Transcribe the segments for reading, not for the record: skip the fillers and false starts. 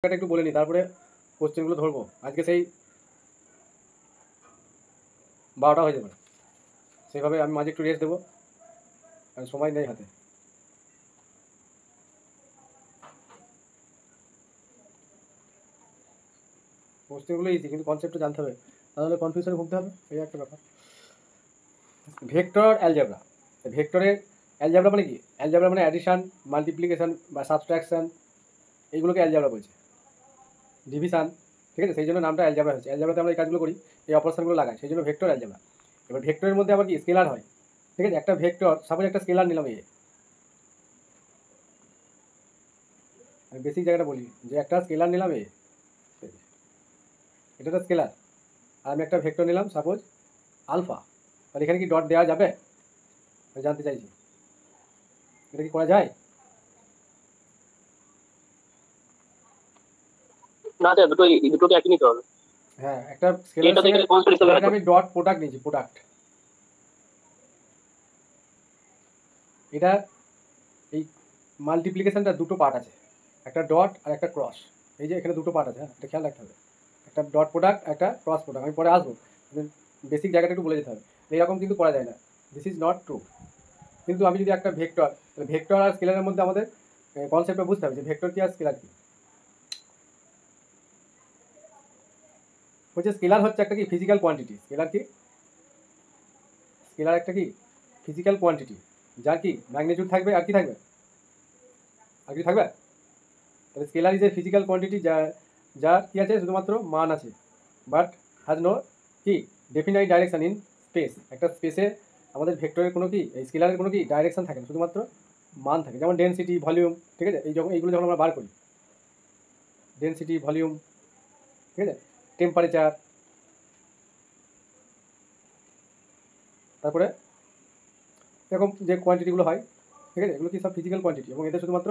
এটা একটু বলে নিই, তারপরে কোশ্চেনগুলো ধরবো। আজকে সেই 12টা হয়ে যাবে, সেইভাবে আমি মাঝে একটু রেস্ট দেবো, কারণ সময় নেই হাতে। কোশ্চেনগুলো ইজি, কিন্তু কনসেপ্টটা জানতে হবে, তাহলে কনফিউশনে ভুগতে হবে, এই একটা ব্যাপার। ভেক্টর অ্যালজেব্রা, ভেক্টরের অ্যালজেব্রা মানে কি? অ্যালজেব্রা মানে অ্যাডিশন, মাল্টিপ্লিকেশন বা সাবট্রাকশন, এইগুলোকে অ্যালজেব্রা বলছে। ডিভিশন, ঠিক আছে, সেই জন্য নামটা অ্যালজেব্রা হচ্ছে। অ্যালজেব্রাতে আমরা এই কাজগুলো করি, এই অপারেশনগুলো লাগাই, সেই জন্য ভেক্টর অ্যালজেব্রা। এবার ভেক্টরের মধ্যে আবার কি স্কেলার হয়, ঠিক আছে। একটা ভেক্টর, সাপোজ একটা স্কেলার নিলাম, আমি বেসিক জায়গাটা বলি, যে একটা স্কেলার নিলাম এটা একটা স্কেলার, আর আমি একটা ভেক্টর নিলাম সাপোজ আলফা, তাহলে এখানে কি ডট দেওয়া যাবে? আমি জানতে চাইছি, এটা কি করা যায়? না স্যার, দুটোকে একই নিতে হবে। হ্যাঁ, একটা স্কেলারের এটা সঙ্গে থেকে কনস্ট্যান্ট হিসেবে এটাকে রাখো। আমি ডট প্রোডাক্ট নিয়েছি, প্রোডাক্ট। এটা এই মাল্টিপ্লিকেশনটা দুটো পার্ট আছে, একটা ডট আর একটা ক্রস। এই যে এখানে দুটো পার্ট আছে, হ্যাঁ, এটা খেয়াল রাখতে হবে। একটা ডট প্রোডাক্ট, একটা ক্রস প্রোডাক্ট, আমি পরে আসবো, বেসিক জায়গাটা একটু বলে যেতে হবে। এইরকম কিন্তু করা যায় না, দিস ইজ নট ট্রু। কিন্তু আমি যদি একটা ভেক্টর, তাহলে ভেক্টর আর স্কেলারের মধ্যে আমাদের কনসেপ্টটা বুঝতে হবে যে ভেক্টর কি আর স্কেলার কি। হচ্ছে স্কেলার হচ্ছে একটা কি ফিজিক্যাল কোয়ান্টিটি। স্কেলার কি? স্কেলার একটা কি ফিজিক্যাল কোয়ান্টিটি, যার কি ম্যাগনিটিউড থাকবে, আর কি থাকবে, আর কি থাকবে। তাহলে scalar is a physical quantity, যার কি আছে, শুধুমাত্র মান আছে, বাট হ্যাজ নো কি ডেফিনাইট ডাইরেকশন ইন স্পেস। একটা স্পেসে আমাদের ভেক্টরের কোনো কি, এই স্কেলারের কোনো কি ডাইরেকশন থাকে না, শুধুমাত্র মান থাকে। যেমন ডেনসিটি, ভলিউম, ঠিক আছে, এইগুলো যখন আমরা বার করি, ডেনসিটি, ভলিউম, ঠিক আছে, টেম্পারেচার, তারপরে এরকম যে কোয়ান্টিটিগুলো হয়, ঠিক আছে, এগুলো কি সব ফিজিক্যাল কোয়ান্টিটি, এবং এদের শুধুমাত্র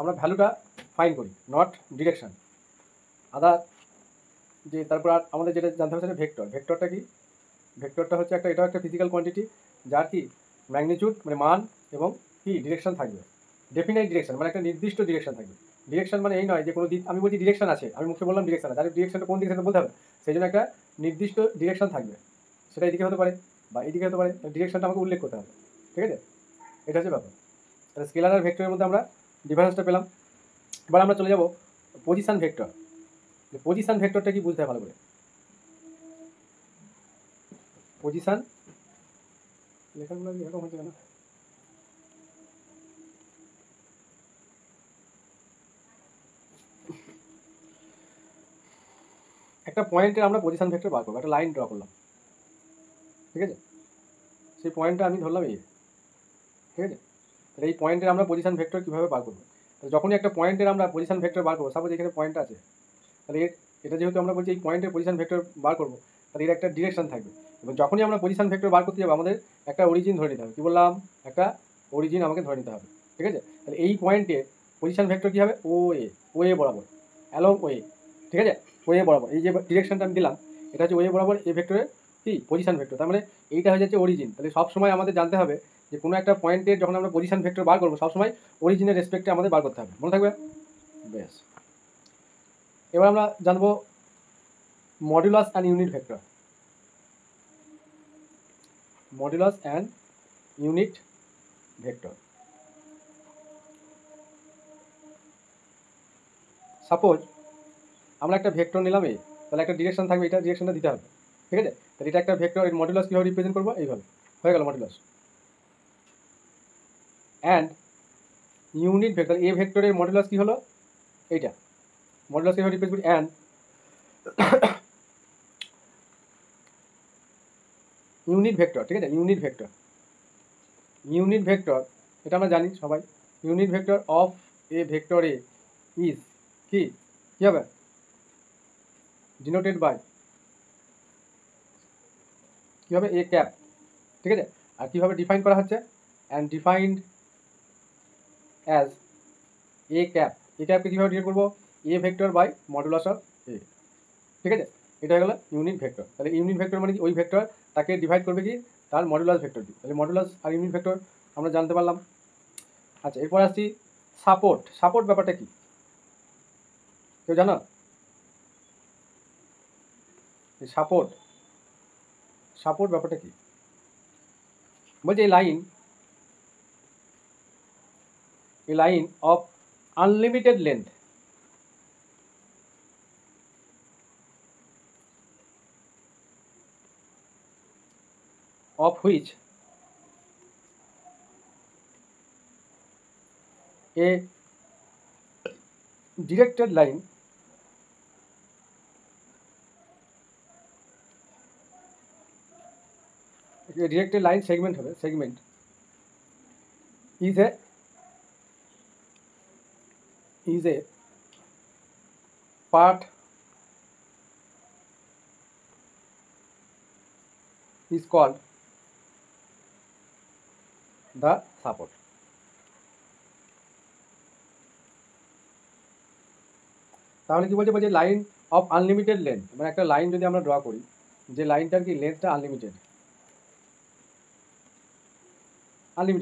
আমরা ভ্যালুটা ফাইন করি, নট ডিরেকশন। আদার যে তারপর আর আমাদের যেটা জানতে হবে সেটা ভেক্টর। ভেক্টরটা কি? ভেক্টরটা হচ্ছে একটা, এটাও একটা ফিজিক্যাল কোয়ান্টিটি, যার কি ম্যাগনিটিউড মানে মান, এবং কি ডিরেকশন থাকবে, ডেফিনাইট ডিরেকশন মানে একটা নির্দিষ্ট ডিরেকশন থাকবে। ডিরেকশন মানে এই নয় যে কোনো দিক, আমি বলছি ডিরেকশন আছে, আমি মুখে বললাম ডিরেকশন আছে, তাহলে ডিরেকশনটা কোন দিকে সেটা বলতে হবে, সেই জন্য একটা নির্দিষ্ট ডিরেকশন থাকবে, সেটা এদিকে হতে পারে বা এদিকে হতে পারে, ডিরেকশনটা আমাকে উল্লেখ করতে হবে, ঠিক আছে। এটা হচ্ছে ব্যাপার। তাহলে স্কেলার আর ভেক্টরের মধ্যে আমরা ডিফারেন্সটা পেলাম। এবার আমরা চলে যাব পজিশন ভেক্টর। পজিশন ভেক্টরটা কি বুঝতে হবে ভালো করে। পজিশন, লেখাগুলো এরকম হচ্ছে কেন? একটা পয়েন্টে আমরা পজিশন ভেক্টর বার করবো, একটা লাইন ড্র করলাম, ঠিক আছে, সেই পয়েন্টটা আমি ধরলাম ঠিক আছে। তাহলে এই পয়েন্টের আমরা পজিশন ভেক্টর কীভাবে বার করবো? তাহলে যখনই একটা পয়েন্টের আমরা পজিশন ভেক্টর বার করবো, সাপোজ এখানে পয়েন্ট আছে, তাহলে এটা যেহেতু আমরা বলছি এই পয়েন্টের পজিশন ভেক্টর বার করবো, তাহলে এর একটা ডিরেকশন থাকবে। এবং যখনই আমরা পজিশন ভেক্টর বার করতে যাবো, আমাদের একটা অরিজিন ধরে নিতে হবে। কী বললাম? একটা অরিজিন আমাকে ধরে নিতে হবে, ঠিক আছে। তাহলে এই পয়েন্টে পজিশন ভেক্টর কী হবে? ও এ বরাবর, অ্যালং ও এ, ঠিক আছে, ও এ বরাবর। এই যে ডিরেকশনটা আমি দিলাম, এটা হচ্ছে ও এ বরাবর এ ভেক্টরের কি পজিশন ভেক্টর। তার মানে এইটা হয়ে যাচ্ছে অরিজিন। তাহলে সবসময় আমাদের জানতে হবে যে কোনো একটা পয়েন্টের যখন আমরা পজিশন ভেক্টর বার করবো, সবসময় অরিজিনের রেসপেক্টে আমাদের বার করতে হবে, মনে থাকবে? বেশ, এবার আমরা জানবো modulus and unit vector. Modulus and unit vector. Suppose আমরা একটা ভেক্টর নিলাম তাহলে একটা ডিরেকশন থাকবে, এটা ডিরেকশনটা দিতে হবে, ঠিক আছে। তাহলে এটা একটা ভেক্টর, এর মডুলাস কীভাবে রিপ্রেজেন্ট করবো? এইভাবে হয়ে গেল মডুলাস। অ্যান্ড ইউনিট ভেক্টর, এ ভেক্টরের মডুলাস কী হলো? এইটা মডুলাস কীভাবে রিপ্রেজেন্ট করি? অ্যান্ড ইউনিট ভেক্টর, ঠিক আছে, ইউনিট ভেক্টর। ইউনিট ভেক্টর এটা আমরা জানি সবাই, unit vector of A vector A is কি কী হবে? ডিনোটেড বাই কী হবে? এ ক্যাপ, ঠিক আছে। আর কীভাবে ডিফাইন করা হচ্ছে? And defined as A cap. A ক্যাপকে কীভাবে ডিফাইন করবো? A vector by modulus of A, ঠিক আছে। এটা হয়ে গেলো ইউনিট ভেক্টর। তাহলে ইউনিট ভেক্টর মানে কি? ওই ভেক্টর তাকে ডিভাইড করবে কি তার মডুলাস ভেক্টর দিয়ে। তাহলে মডুলাস আর ইউনিট ভেক্টর আমরা জানতে পারলাম। আচ্ছা, এরপর আসছি সাপোর্ট। সাপোর্ট ব্যাপারটা কি? কেউ জানো? সাপোর্ট, সাপোর্ট ব্যাপারটা কি? বলছে এই line of unlimited length of which a directed line segment হবে, segment is a part is called the support. তাহলে কি বলছে? বলছে লাইন অফ আনলিমিটেড লেন্থ, মানে একটা লাইন যদি আমরা ড্র করি, যে লাইনটার কি লেন্থটা আনলিমিটেড,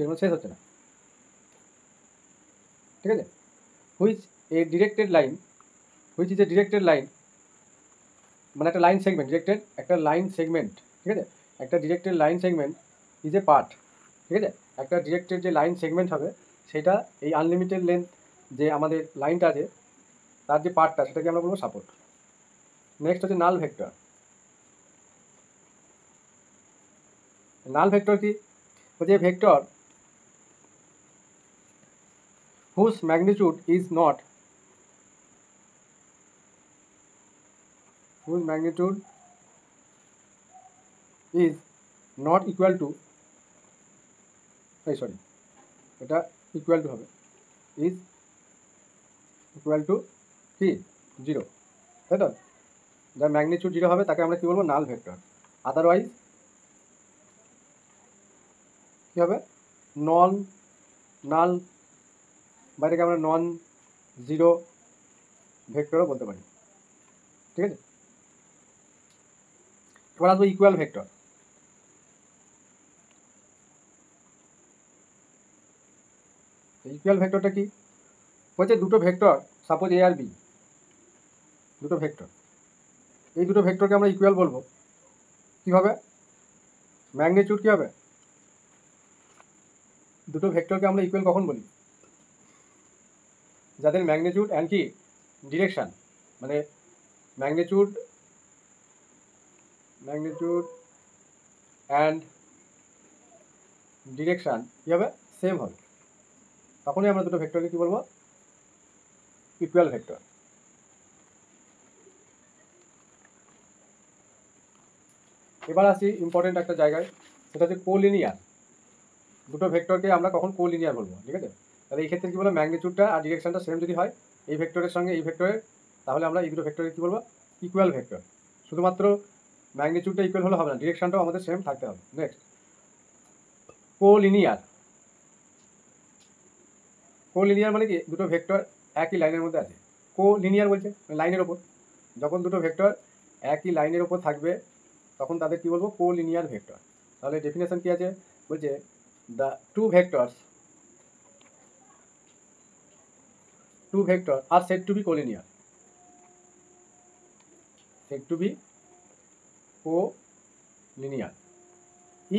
মানে শেষ হচ্ছে না, ঠিক আছে? Which a directed line, which is a directed line, মানে একটা লাইন সেগমেন্ট, ডিরেক্টেড একটা লাইন সেগমেন্ট, ঠিক আছে? একটা directed line segment is a part, ঠিক আছে? একটা ডিরেক্টেড যে লাইন সেগমেন্ট হবে সেটা এই আনলিমিটেড লেন্থ যে আমাদের লাইনটা আছে তার যে পার্টটা, সেটাকে আমরা বলবো সাপোর্ট। নেক্সট হচ্ছে নাল ভেক্টর। নাল ভেক্টর কি? বলছে vector whose magnitude is not, whose magnitude is not equal to, sorry, এটা equal to হবে, is equal to কি 0, তাই তো? যার ম্যাগনিটিউড 0 হবে তাকে আমরা কি বলবো? নাল ভেক্টর। আদারওয়াইজ কি হবে? নন নাল, বাইরেকে আমরা নন জিরো ভেক্টরও বলতে পারি, ঠিক আছে? এবার আসবো ইকুয়াল ভেক্টর। ইকুয়াল ভেক্টরটা কি? বলছে দুটো ভেক্টর, সাপোজ এ আর বি, দুটো ভেক্টর, এই দুটো ভেক্টরকে আমরা ইকুয়াল বলবো কীভাবে? ম্যাগনিটিউড কী হবে? দুটো ভেক্টরকে আমরা ইকুয়াল কখন বলি? যাদের ম্যাগনিটিউড অ্যান্ড কি ডিরেকশান, মানে ম্যাগনিটিউড অ্যান্ড ডিরেকশান কী হবে? সেম হবে, তখনই আমরা দুটো ভেক্টরকে কী বলবো? Equal vector. এবার আসি ইম্পর্টেন্ট একটা জায়গায়, সেটা হচ্ছে কোলিনিয়ার। দুটো ভেক্টরকে আমরা কখন কোলিনিয়ার বলবো, ঠিক আছে? তাহলে এই ক্ষেত্রে কী বলবো? ম্যাগনিটিউডটা আর ডিরেকশনটা সেম যদি হয় এই ভেক্টরের সঙ্গে এই ভেক্টরের, তাহলে আমরা এই দুটো ভেক্টরকে কী বলবো? Equal vector. শুধুমাত্র ম্যাগনিটিউডটা ইকুয়াল হলে হবে না, ডিরেকশনটাও আমাদের সেম থাকতে হবে। Next collinear. কোলিনিয়ার মানে কি? দুটো ভেক্টর একই লাইনের মধ্যে আছে। কোলিনিয়ার বলছে লাইনের ওপর, যখন দুটো ভেক্টর একই লাইনের ওপর থাকবে তখন তাদের কি বলবো? Collinear vector. তাহলে ডেফিনেশন কি আছে? বলছে the two vectors are said to be collinear,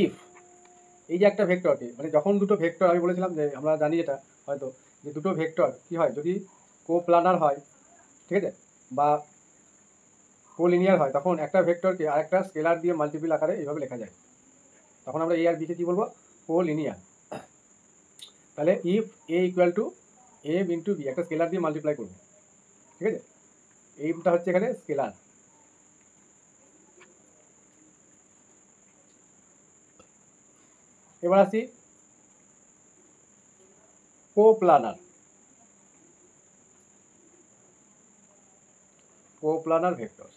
if এই যে একটা ভেক্টরকে, মানে যখন দুটো ভেক্টর, আমি বলেছিলাম যে আমরা জানি এটা হয়তো, যে দুটো ভেক্টর কি হয় যদি কোপ্লানার হয়, ঠিক আছে, বা কোলিনিয়ার হয়, তখন একটা ভেক্টরকে আরেকটা স্কেলার দিয়ে মাল্টিপল আকারে এইভাবে লেখা যায়, তখন আমরা এ আর বিকে কী বলবো? কোলিনিয়ার। তাহলে if A equal to A into B, একটা স্কেলার দিয়ে মাল্টিপ্লাই করবো, ঠিক আছে? এইটা হচ্ছে এখানে স্কেলার। এবার আসি কোপ্লানার। কোপ্লানার ভেক্টর।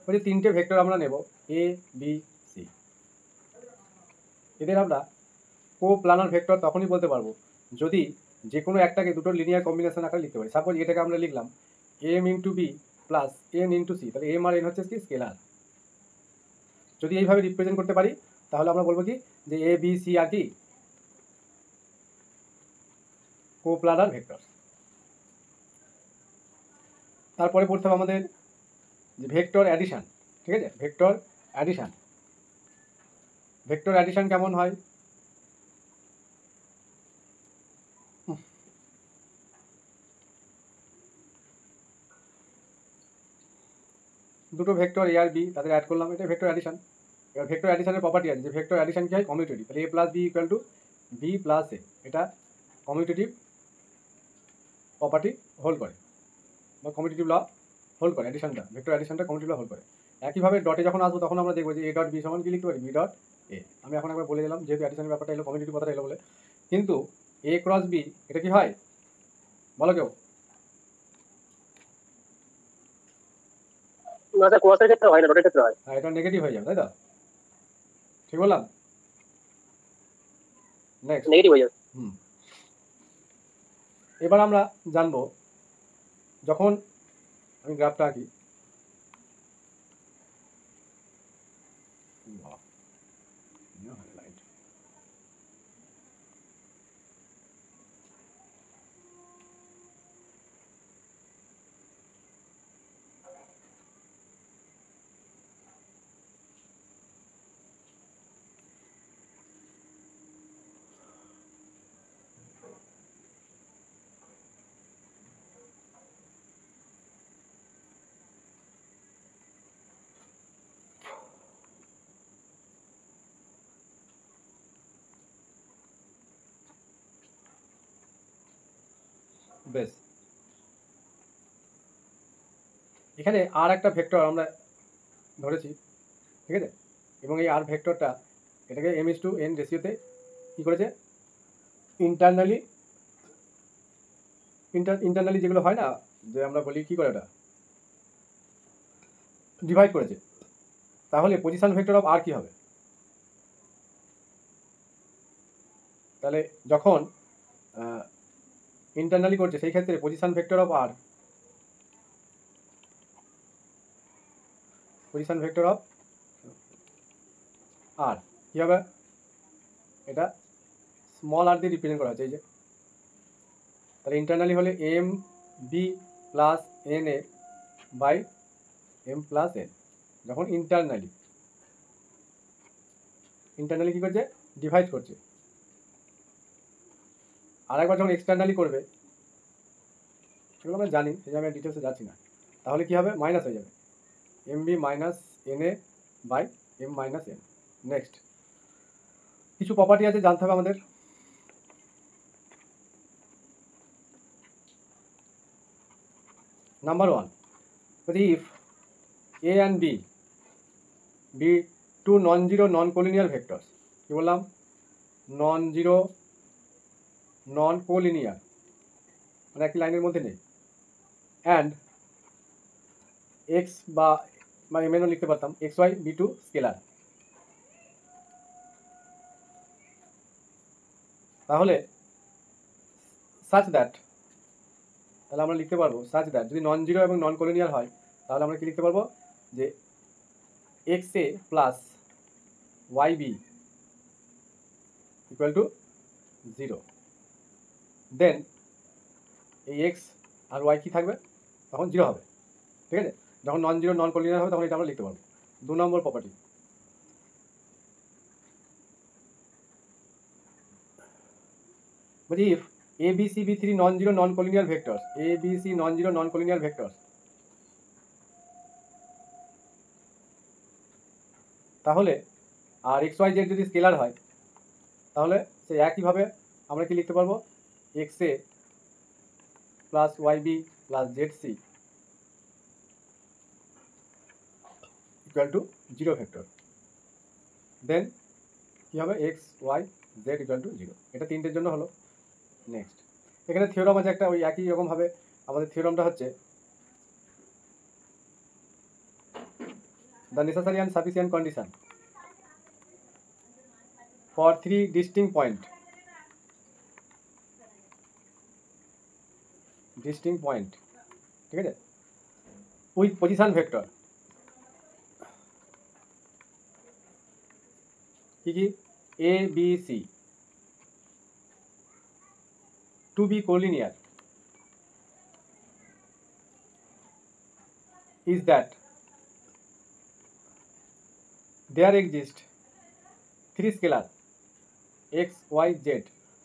বলছি তিনটে ভেক্টর আমরা নেব, এ বি সি। এদের আমরা কোপ্লানার ভেক্টর তখনই বলতে পারবো যদি যে কোনো একটাকে দুটো লিনিয়ার কম্বিনেশন আকারে লিখতে পারি। সাপোজ এটাকে আমরা লিখলাম M into B plus N into C, তাহলে এম আর এন হচ্ছে কি? স্কেলার। যদি এইভাবে রিপ্রেজেন্ট করতে পারি তাহলে আমরা বলবো কি? যে এ বি সি আর কি কোপ্লানার ভেক্টর। তারপরে পড়তে হবে আমাদের যে ভেক্টর অ্যাডিশন, ঠিক আছে? ভেক্টর অ্যাডিশন, ভেক্টর অ্যাডিশন কেমন হয়? দুটো ভেক্টর এ আর বি তাদের অ্যাড করলাম, এটা ভেক্টর অ্যাডিশন। এবার ভেক্টর অ্যাডিশনের প্রপার্টি আছে যে ভেক্টর অ্যাডিশন কি হয়? কমিউটেটিভ। তাহলে A plus B equal to B plus A, এটা কমিউটেটিভ প্রপার্টি হোল্ড করে বা কমিউটেটিভ ল হোল্ড করে। অ্যাডিশনটা, ভেক্টর অ্যাডিশনটা কমিউটেটিভ ল হোল্ড করে। একইভাবে ডটে যখন আসবো তখন আমরা দেখবো যে এ ডট বি সমান কি লিখতে পারি? B dot A. আমি এখন একবার বলে দিলাম যেহেতু অ্যাডিশনের ব্যাপারটা এলো, কমিউটেটিভ কথাটা এলো বলে। কিন্তু এ ক্রস বি এটা কি হয় বলো কেউ? না স্যার, ক্রসের ক্ষেত্রে হয় না, ডটের ক্ষেত্রে হয়। হ্যাঁ, এটা নেগেটিভ হয়ে যাবে, তাই তো? ঠিক বললাম? নেক্সট। নেগেটিভ হয়ে যাবে। এবার আমরা জানবো যখন আমি গ্রাফটা আঁকি, বেশ, এখানে আর একটা ভেক্টর আমরা ধরেছি, ঠিক আছে? এবং এই আর ভেক্টরটা এটাকে m/n রেশিওতে কী করেছে? ইন্টারনালি যেগুলো হয় না, যে আমরা বলি কী করে ওটা ডিভাইড করেছে। তাহলে পজিশন ভেক্টর অফ আর কী হবে? তাহলে যখন ইন্টারনালি করছে সেই ক্ষেত্রে position vector of R, position vector of R কী হবে? এটা স্মল আর দিয়ে রিপ্রেজেন্ট করা হচ্ছে, এই যে। তাহলে ইন্টারনালি হলে M B plus N A by M plus N. যখন ইন্টারনালি কী করছে? ডিভাইড করছে। আর একবার যখন এক্সটার্নালি করবে, সেগুলো আমরা জানি, সেই জন্য আমি ডিটেলসে যাচ্ছি না। তাহলে কী হবে? মাইনাস হয়ে যাবে, M B minus N A by M minus N. Next, কিছু প্রপার্টি আছে জানতে হবে আমাদের। Number 1, if a and b be two non-zero non-collinear vectors, কি বললাম? non-zero non-collinear, মানে একই লাইনের মধ্যে নেই, and x বা mnও লিখতে পারতাম, x y be two scalar. তাহলে such that, তাহলে আমরা লিখতে পারবো such that যদি নন জিরো এবং নন কলোনিয়াল হয় তাহলে আমরা কি লিখতে পারবো? যে X A plus Y B equal to 0। Then এই এক্স আর ওয়াই কি থাকবে? তখন 0 হবে, ঠিক আছে? যখন নন জিরো নন কলিনিয়ার হবে তখন এটা আমরা লিখতে পারবো। 2 নম্বর প্রপার্টি, বলছি if A B C be three non zero non collinear vectors, A B C non zero non collinear vectors, তাহলে আর এক্স ওয়াই জেড যদি স্কেলার হয় তাহলে সেই একইভাবে আমরা কি লিখতে পারবো? X A plus Y B plus z C equal to 0 vector. Then কী হবে? X y z equal to 0। এটা তিনটের জন্য হলো। নেক্সট, এখানে থিওরাম আছে একটা, ওই একই রকমভাবে আমাদের থিওরামটা হচ্ছে the necessary and sufficient condition for 3 distinct point ঠিক আছে, উইথ পজিশন ভেক্টর। কি কি? A B C, to be collinear is that there exist three scalar x, y, z,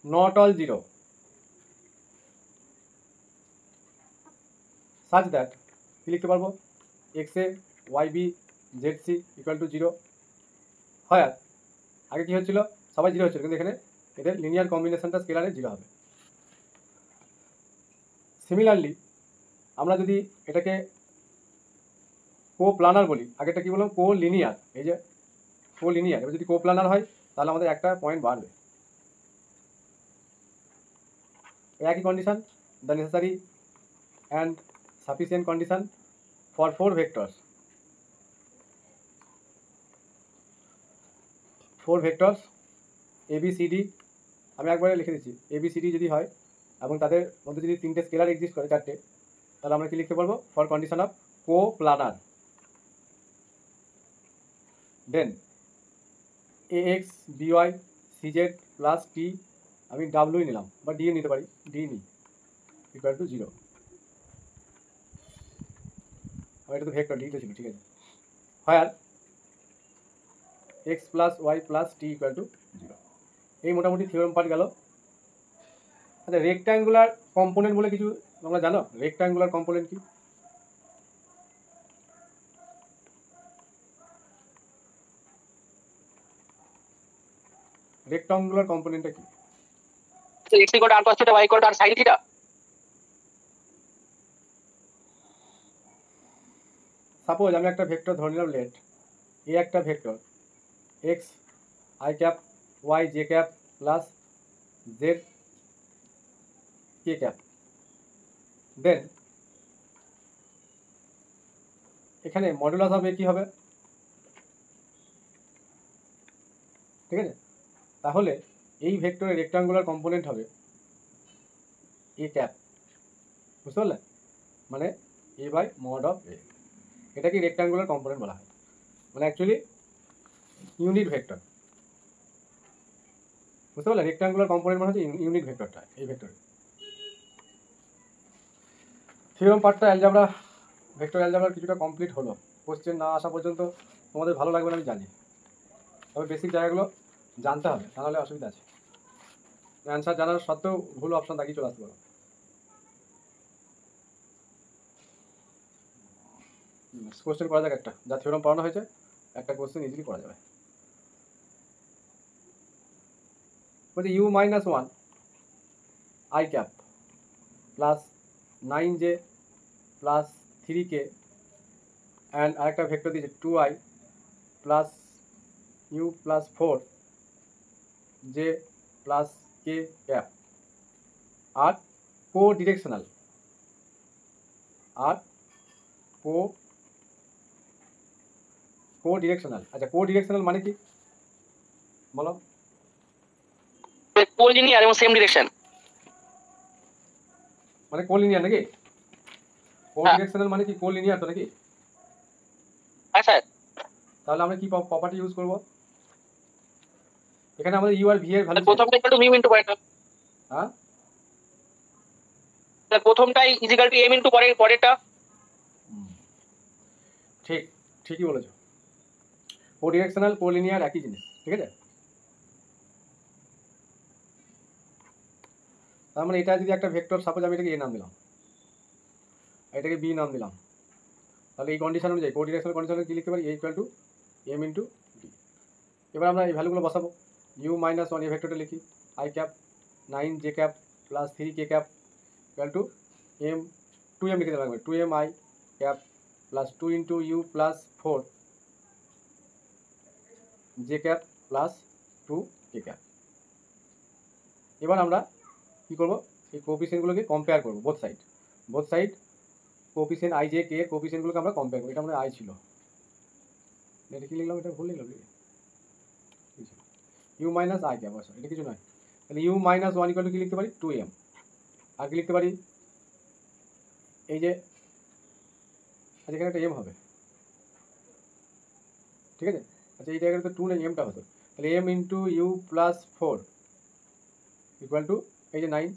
not all zero, such that কি লিখতে পারবো x a y b z c equal to 0 হয়। আর আগে কি হচ্ছিল, সবাই জিরো হচ্ছিল, কিন্তু এখানে এদের লিনিয়ার কম্বিনেশনটা স্কেলারে জিরো হবে। সিমিলারলি আমরা যদি এটাকে কো প্লানার বলি, আগেটা কি বললাম কো লিনিয়ার, এই যে কো লিনিয়ার, এবার যদি কো প্লানার হয় তাহলে আমাদের একটা পয়েন্ট বাড়বে। একই condition, the necessary and sufficient condition for 4 vectors, 4 vectors ABCD, আমি একবারে লিখে দিচ্ছি ABCD যদি হয় এবং তাদের মধ্যে যদি তিনটে স্কেলার এক্সিস্ট করে, চারটে, তাহলে আমরা কি লিখতে পারবো for condition of coplanar. Then AX BY CZ plus T, আমি ডাব্লিউ নিলাম বা ডি নিতে পারি, ডি নিই, ইকুয়াল টু 0। এটা তো ভেক্টর, ডি তো ছিল, ঠিক আছে। হয় X plus Y plus T equal to 0। এই মোটামুটি থিওরেম পার্ট গেল। আচ্ছা, রেক্ট্যাঙ্গুলার কম্পোনেন্ট বলে কিছু তোমরা জানো? রেক্ট্যাঙ্গুলার কম্পোনেন্ট কি? রেক্ট্যাঙ্গুলার কম্পোনেন্টটা কি? x equal to r cos theta, y equal to r sin theta. Suppose আমি একটা ভেক্টর ধরে নিলাম, লেট এ একটা vector x i cap y j cap plus z k cap. Then এখানে modulus হবে কি হবে, ঠিক আছে? তাহলে এই ভেক্টরের রেক্ট্যাঙ্গুলার কম্পোনেন্ট হবে এ ক্যাপ, বুঝতে পারলে? মানে এ বাই মড অফ এ, এটাকে রেক্ট্যাঙ্গুলার কম্পোনেন্ট বলা হয়, মানে অ্যাকচুয়ালি ইউনিট ভেক্টর, বুঝতে পারলে? রেক্ট্যাঙ্গুলার কম্পোনেন্ট মানে হচ্ছে ইউনিট ভেক্টরটা, এই ভেক্টরে। থিওরেম পার্টটা অ্যালজেব্রা, ভেক্টর অ্যালজেব্রা কিছুটা কমপ্লিট হলো। কোশ্চেন না আসা পর্যন্ত তোমাদের ভালো লাগবে না আমি জানি, তবে বেসিক জায়গাগুলো জানতে হবে, তাহলে অসুবিধা আছে। অ্যান্সার জানার সত্ত্বেও ভুল অপশন তাকিয়ে চলে আসতে পারো। কোশ্চেন করা যাক একটা, যা থিওরেম পড়ানো হয়েছে একটা কোশ্চেন ইজিলি করা যাবে। বলছে U minus 1 I cap plus 9j plus 3k and আরেকটা ভেক্টর দিয়েছে 2i plus U plus 4j plus k cap আর কো ডিরেকশনাল, আর কো ডিরেকশনাল। আচ্ছা, কো ডিরেকশনাল মানে কি বলো? কোলিনিয়ার এবং সেম ডিরেকশন, মানে কোলিনিয়ার নাকি? কো ডিরেকশনাল মানে কি কোলিনিয়ার তো নাকি? হ্যাঁ স্যার। তাহলে আমরা কি প্রপার্টি ইউজ করব? এখানে আমাদের ইউ আর ভি এর ভ্যালু প্রথমটা ইকুয়াল টু মিউ ইনটু পরেরটা। হ্যাঁ স্যার প্রথমটাই is equal to m into পরেরটা। ঠিক, ঠিকই বলেছো। কো ডিরেকশনাল কো লিনিয়ার একই জিনিস, ঠিক আছে? তার মানে এটা যদি একটা ভেক্টর, সাপোজ আমি এটাকে এ নাম দিলাম, এটাকে বি নাম দিলাম, তাহলে এই কন্ডিশন অনুযায়ী কো ডিরেকশনাল কন্ডিশনে কি লিখতে পারি? A equal to m into D. এবার আমরা এই ভ্যালুগুলো বসাবো। ইউ মাইনাস 1 এই ভেক্টরটা লিখি, i cap 9j cap plus 3k cap equal to m 2m লিখে দিলাম, 2m i cap plus 2 into you plus 4j cap plus 2k cap. এবার আমরা কি করব? এই কোএফিসিয়েন্টগুলোকে কম্পেয়ার করব, both side coefficient i j k কোএফিসিয়েন্টগুলোকে আমরা কম্পেয়ার করব। এটা আমরা আই ছিল, এটা কি লিখলাম? এটা ভুল লিখলাম, ইউ মাইনাস আই ক্যাপ, এটা কিছু নয়। তাহলে ইউ মাইনাস 1 ইকুয়াল টু কি লিখতে পারি? 2m। আর কি লিখতে পারি? এই যে আচ্ছা, এখানে একটা এম হবে, ঠিক আছে? আচ্ছা, এই জায়গাটা তো 2 নেই, এমটা হতো, তাহলে M into you plus 4 equal to এই যে 9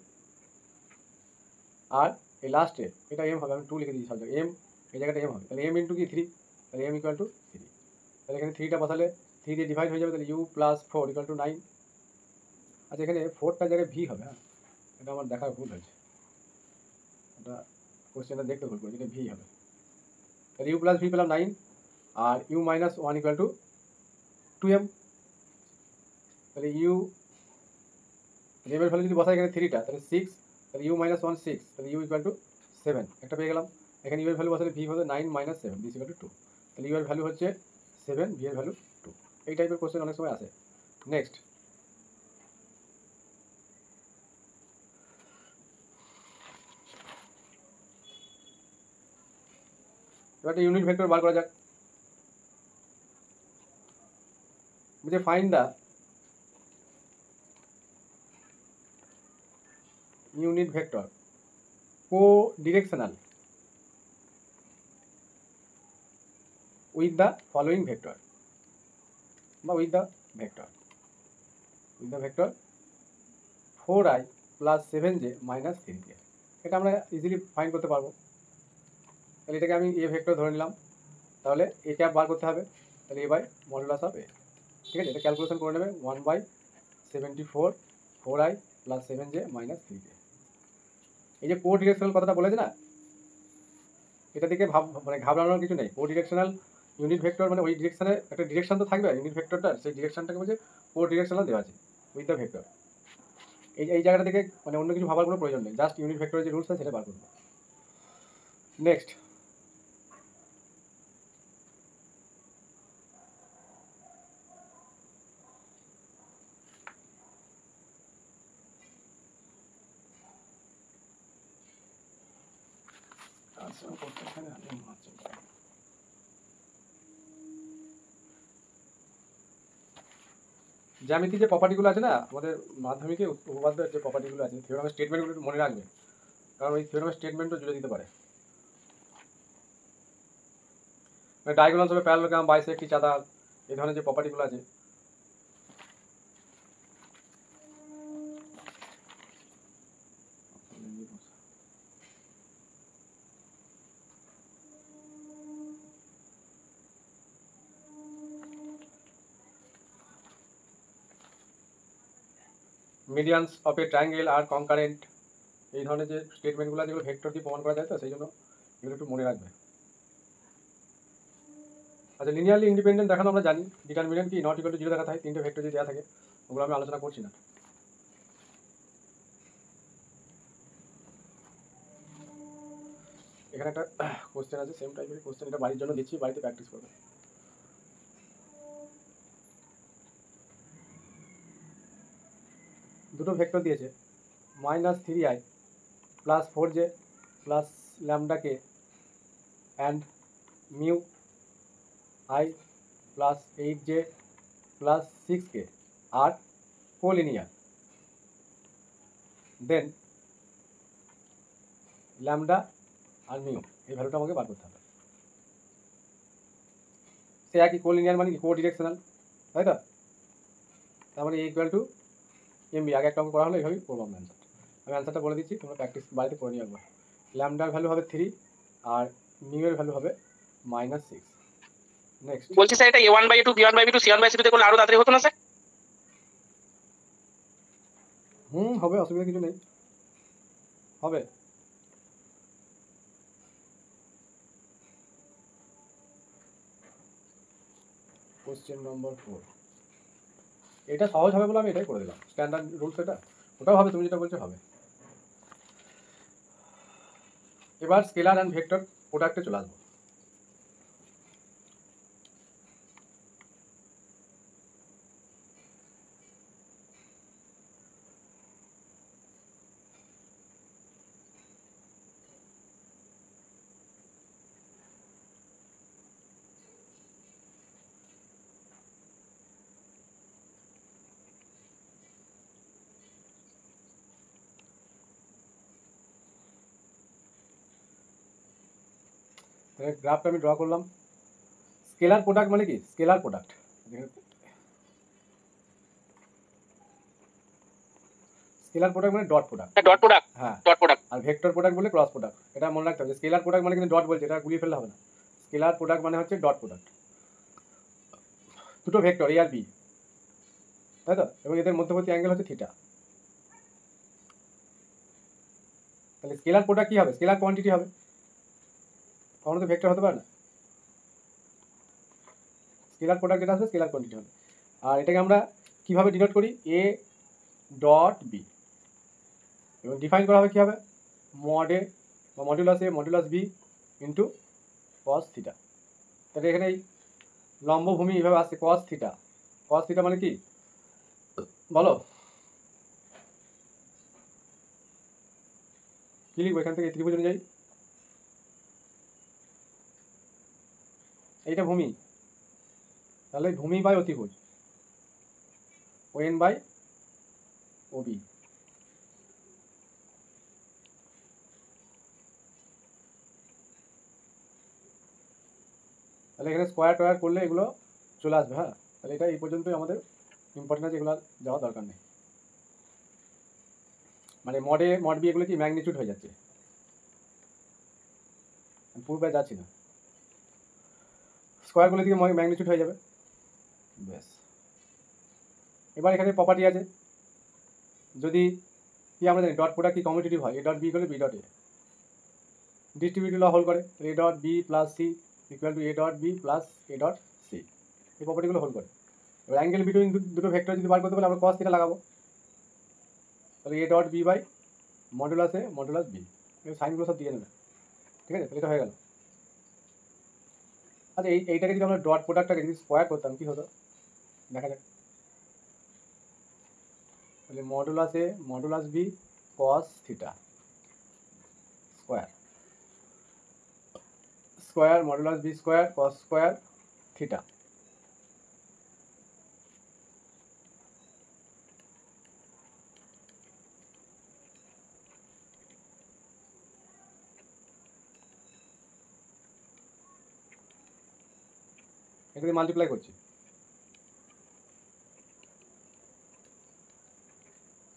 আর এই লাস্টে এটা এম হবে, আমি 2 লিখে দিয়েছি সব জায়গায়, এম এই জায়গাটা এম হবে, তাহলে এম ইন্টু কি 3, তাহলে এম ইকুয়াল টু 3, তাহলে এখানে 3টা বসালে 3 দিয়ে ডিভাইড হয়ে যাবে, তাহলে ইউ প্লাস 4 ইকুয়াল টু 9। আচ্ছা এখানে 4টার জায়গায় ভি হবে, হ্যাঁ এটা আমার দেখার ভুল হয়েছে, এটা কোশ্চেনটা দেখতে ভুল করেছি, এটা ভি হবে, তাহলে ইউ প্লাস ভি পেলাম 9 আর U minus 1 equal to 2m, তাহলে ইউ এমের ভ্যালু যদি বসাই এখানে 3টা তাহলে 6, তাহলে ইউ মাইনাস 1 6, তাহলে ইউ ইকুয়াল টু 7 একটা পেয়ে গেলাম। এখানে ইউ এর ভ্যালু বসালে ভি হবে 9 মাইনাস 7 দিস ইকুয়াল টু 2, তাহলে ইউ এর ভ্যালু হচ্ছে 7, ভি এর ভ্যালু 2। এই টাইপের কোশ্চেন অনেক সময় আসে। নেক্সট এবার ইউনিট ভেক্টর বার করা যাক। বলছে find the unit vector co-directional with the following vector বা with the vector 4i plus 7j minus 3k। এটা আমরা ইজিলি ফাইন্ড করতে পারবো। তাহলে এটাকে আমি এ ভেক্টর ধরে নিলাম, তাহলে এ ক্যাপ বার করতে হবে, তাহলে এ বাই মডুলাস অফ এ, ঠিক আছে। এটা ক্যালকুলেশন করে নেবে 1/74 4i plus 7j minus 3k। এই যে co-directional কথাটা বলেছে না, এটা থেকে মানে ঘাবড়ানোর কিছু নেই। co-directional ইউনিট ভেক্টর মানে ওই ডিরেকশনে একটা ডিরেকশন তো থাকবে ইউনিট ভেক্টরটার, সেই ডিরেকশনটাকে বলছে co-directional দেওয়া আছে উইথ দ্য ভেক্টর। এই জায়গাটা থেকে মানে অন্য কিছু ভাবার কোনো প্রয়োজন নেই, জাস্ট ইউনিট ভেক্টরের যে রুলস আছে সেটা বার করবো। নেক্সট জ্যামিতি যে প্রপার্টিগুলো আছে না আমাদের মাধ্যমিকে, উপপাদ্যের যে প্রপার্টিগুলো আছে, থিওরামের স্টেটমেন্টগুলো একটু মনে রাখবে, কারণ ওই থিওরামের স্টেটমেন্টও জুড়ে দিতে পারে। মানে ডায়াগোনাল হবে প্যারালোগ্রাম, বাইসেক্ট, চাঁদা, এই ধরনের যে প্রপার্টিগুলো আছে। Medians of a triangle are concurrent, এই ধরনের যে স্টেটমেন্টগুলো যেগুলো ভেক্টর দিয়ে প্রমাণ করা যায়, তো সেই জন্য এগুলো একটু মনে রাখবে। আচ্ছা লিনিয়ারলি ইন্ডিপেন্ডেন্ট দেখানো আমরা জানি, ডিটারমিনেন্ট কি নট ইকুয়াল টু 0 দেখাতে হয়, 3টে ভেক্টর যদি দেওয়া থাকে, ওগুলো আমি আলোচনা করছি না। এখানে একটা কোশ্চেন আছে সেম টাইপের কোশ্চেন, এটা বাড়ির জন্য দিচ্ছি, বাড়িতে প্র্যাকটিস করবে। দুটো ভেক্টর দিয়েছে -3i plus 4j plus lambda k and mu i plus 8j plus 6k are collinear, then lambda আর মিউ এই ভ্যালুটা আমাকে বার করতে হবে। সে একই কোলিনিয়ার মানে কি co-directional, তাই তো? তার মানে ইকুয়াল টু এমবি, আগে একটা অঙ্ক করা হলো, এইভাবেই করবো আমরা অ্যান্সারটা। আমি অ্যান্সারটা বলে দিচ্ছি, তোমরা প্র্যাকটিস বাড়িতে করে নিয়ে একবার। ল্যামডার ভ্যালু হবে 3 আর মিউ এর ভ্যালু হবে -6। নেক্সট বলছি স্যার এটা a1/a2 b1/b2 c1/c2 তে করলে আরো তাড়াতাড়ি হতো না স্যার? হবে, অসুবিধা কিছু নেই, হবে। কোশ্চেন নম্বর 4, এটা সহজ হবে বলে আমি এটাই করে দিলাম, স্ট্যান্ডার্ড রুলস এটা, ওটাও হবে, তুমি যেটা বলছো হবে। এবার স্কেলার অ্যান্ড ভেক্টর প্রোডাক্টে চলে আসবো। গ্রাফটা আমি ড্র করলাম। স্কেলার প্রোডাক্ট মানে কি? স্কেলার প্রোডাক্ট, স্কেলার প্রোডাক্ট মানে ডট প্রোডাক্ট। ডট প্রোডাক্ট, হ্যাঁ, ডট প্রোডাক্ট। আর ভেক্টর প্রোডাক্ট বলে ক্রস প্রোডাক্ট। এটা মনে রাখতে হবে। স্কেলার প্রোডাক্ট মানে কিন্তু ডট বলছে, এটা গুলিয়ে ফেললে হবে না। স্কেলার প্রোডাক্ট মানে হচ্ছে ডট প্রোডাক্ট, দুটো ভেক্টর এ আর বি, তাই তো, এবং এদের মধ্যবর্তী অ্যাঙ্গেল হচ্ছে থিটা। তাহলে স্কেলার প্রোডাক্ট কি হবে? স্কেলার কোয়ান্টিটি হবে, কখনো তো ভেক্টর হতে পারে না। স্কেলার প্রোডাক্ট যেটা আছে স্কেলার কোয়ান্টিটি হবে। আর এটাকে আমরা কিভাবে ডিনোট করি? এ ডট বি, এবং ডিফাইন করা হবে কী হবে? মড এ বা modulus A modulus B into cos theta. তাহলে এখানে এই লম্বভূমি এইভাবে আসছে কস থিটা। কস থিটা মানে কি বলো? কি লিখবো এখান থেকে? ত্রিভুজ অনুযায়ী এইটা ভূমি, তাহলে ভূমি বাই অতিভুজ O N by O B. তাহলে এখানে স্কোয়ার টোয়ার করলে এগুলো চলে আসবে। হ্যাঁ, তাহলে এটা এই পর্যন্তই আমাদের ইম্পর্টেন্ট আছে, এগুলো যাওয়ার দরকার নেই। মানে মড বি এগুলো কি ম্যাগনিটিউড হয়ে যাচ্ছে, পূর্বে যাচ্ছি না। স্কোয়ারগুলো দিকে ম্যাগনিটিউড হয়ে যাবে, ব্যাস। এবার এখানে প্রপার্টি আছে, যদি কি আমরা জানি ডট প্রোডাক্ট কি কমিউটেটিভ হয়, এ ডট বি করলে B dot A distributive law hold করে, A dot B plus C equal to A dot B plus A dot C, এই প্রপার্টিগুলো হোল করে। এবার অ্যাঙ্গেল বিটুইন দুটো ভেক্টর যদি বার করতে পারলে আমরা কস থিটা লাগাবো, তাহলে A dot B by modulus A modulus B, সাইনগুলো সব দিয়ে নেবে, ঠিক আছে? এটা হয়ে গেল। আচ্ছা এইটাকে যদি আমরা ডট প্রোডাক্টটাকে যদি স্কোয়ার করতাম কি হতো দেখা যাক। তাহলে modulus A modulus B cos theta square, square modulus B square cos square theta. এটা দিয়ে মাল্টিপ্লাই করছি।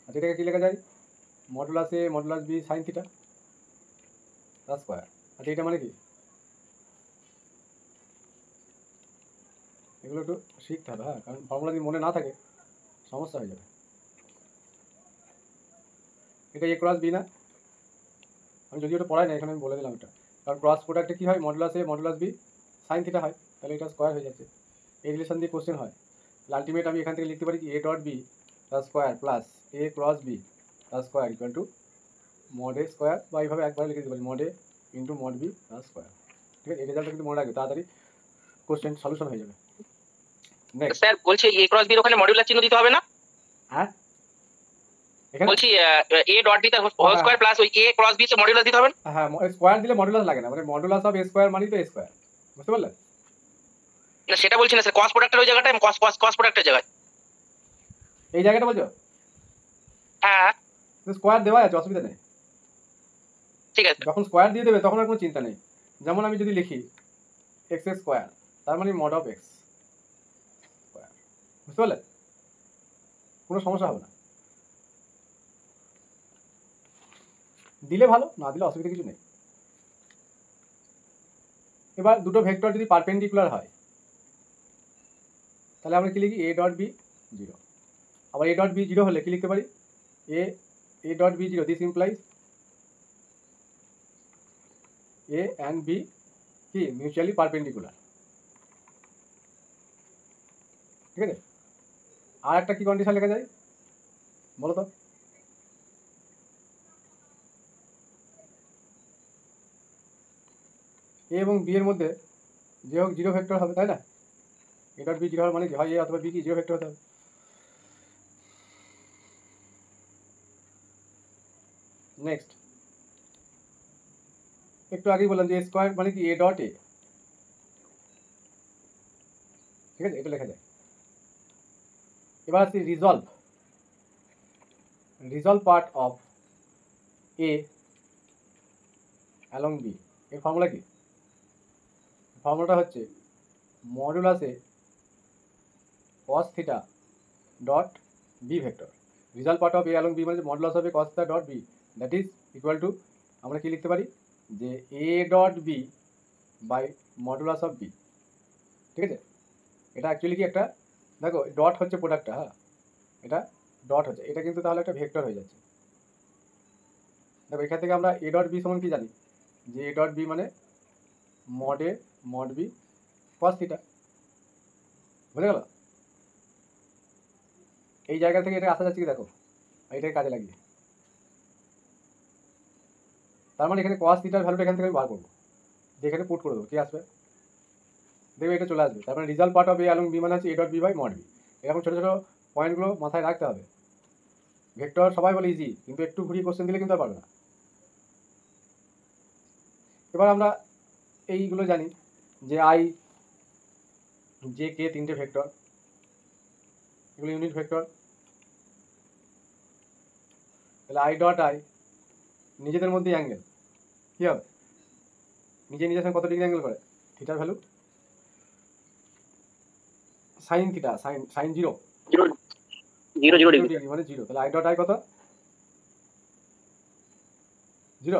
আচ্ছা এটাকে কি লেখা যায়? Modulus A modulus B sine theta plus square. আচ্ছা এটা মানে কি? এগুলো একটু শিখতে হবে, হ্যাঁ, কারণ ফর্মুলা যদি মনে না থাকে সমস্যা হয়ে যাবে। এটা এ ক্রস বি না? আমি যদি ওটা পড়াই না, এখানে আমি বলে দিলাম এটা, কারণ ক্রস প্রোডাক্টে কী হয়? Modulus A modulus B sine theta হয়, তাহলে এটা স্কোয়ার হয়ে যাচ্ছে। এই রিলেশন দিয়ে কোশ্চেন হয়। আলটিমেট আমি এখান থেকে লিখতে পারি কি A dot B plus square plus A cross B plus square equal to mod A square, বা এইভাবে একবার লিখে দিতে পারি mod A into mod B plus square. ঠিক আছে, এই রেজাল্টটা কিন্তু মনে রাখবে, তাড়াতাড়ি কোশ্চেন সলিউশন হয়ে যাবে। নেক্সট স্যার বলছি এ ক্রস বির ওখানে মডুলার চিহ্ন দিতে হবে না? হ্যাঁ এখানে বলছি A dot B whole square plus ওই এ ক্রস বি তে মডুলাস দিতে হবে না? হ্যাঁ, স্কোয়ার দিলে মডুলাস লাগে না, মানে মডুলাস অফ এ স্কোয়ার মানে তো এ স্কোয়ার, বুঝতে পারলে? না সেটা বলছি না স্যার, কস প্রোডাক্টের ওই জায়গাটায় কস প্রোডাক্টের জায়গায় এই জায়গাটা বলছো? হ্যাঁ স্কোয়ার দেওয়া আছে, অসুবিধা নেই। ঠিক আছে। যখন স্কোয়ার দিয়ে দেবে তখন আর কোনো চিন্তা নেই। যেমন আমি যদি লিখি এক্স স্কোয়ার, তার মানে মড অফ এক্স স্কোয়ার, বুঝতে পারলে? কোনো সমস্যা হবে না, দিলে ভালো, না দিলে অসুবিধা কিছু নেই। এবার দুটো ভেক্টর যদি পারপেন্ডিকুলার হয় তাহলে আমরা কি লিখি? A dot B zero. আবার এ ডট বি জিরো হলে কি লিখতে পারি? A dot B zero, this implies A and B কি মিউচুয়ালি পারপেন্ডিকুলার। ঠিক আছে, আর একটা কি কন্ডিশন লেখা যায় বলো তো? এ এবং বি এর মধ্যে যে হোক জিরো ভেক্টর হবে, তাই না? এ ডট বি জিরো হওয়ার মানে কি হয়? এ অথবা বি কি জিরো ভেক্টর হতে হবে। নেক্সট, একটু আগেই বললাম যে স্কোয়ার মানে কি এ ডট এ, ঠিক আছে, এটা লেখা যায়। এবার আসছি resolved part of A along B. এর ফর্মুলা কি? ফর্মুলাটা হচ্ছে modulus A cos theta dot B vector. Resolved part of A along B মানে modulus of A cos theta dot B that is equal to আমরা কি লিখতে পারি যে A dot B by modulus of B. ঠিক আছে, এটা actually কি একটা, দেখো ডট হচ্ছে প্রোডাক্টটা, হ্যাঁ এটা ডট হচ্ছে, এটা কিন্তু তাহলে একটা ভেক্টর হয়ে যাচ্ছে। দেখো এখান থেকে আমরা এ ডট বি সমান কি জানি, যে এ ডট বি মানে মড বি কস থিটা, বুঝে গেল? এই জায়গা থেকে এটা আসা যাচ্ছে কি দেখো, এইটাকে কাজে লাগিয়ে, তার মানে এখানে কস থিটার ভ্যালুটা এখান থেকে আমি বার করবো, যেখানে পুট করে দেবো, কি আসবে দেখবে এটা চলে আসবে। তারপরে result part of A along B মানে হচ্ছে A dot B by mod B. এরকম ছোটো ছোটো পয়েন্টগুলো মাথায় রাখতে হবে। ভেক্টর সবাই বলে ইজি, কিন্তু একটু ঘুরিয়ে কোশ্চেন দিলে কিন্তু আর পারবে না। এবার আমরা এইগুলো জানি যে আই জে কে তিনটে ভেক্টর, এগুলো ইউনিট ভেক্টর। তাহলে আই ডট আই নিজেদের মধ্যে অ্যাঙ্গেল কী হবে, নিজের সঙ্গে কত ডিগ্রি অ্যাঙ্গেল করে, থিটার value sine theta, sine zero, zero degree degree মানে জিরো। তাহলে আই ডট আই কত, zero.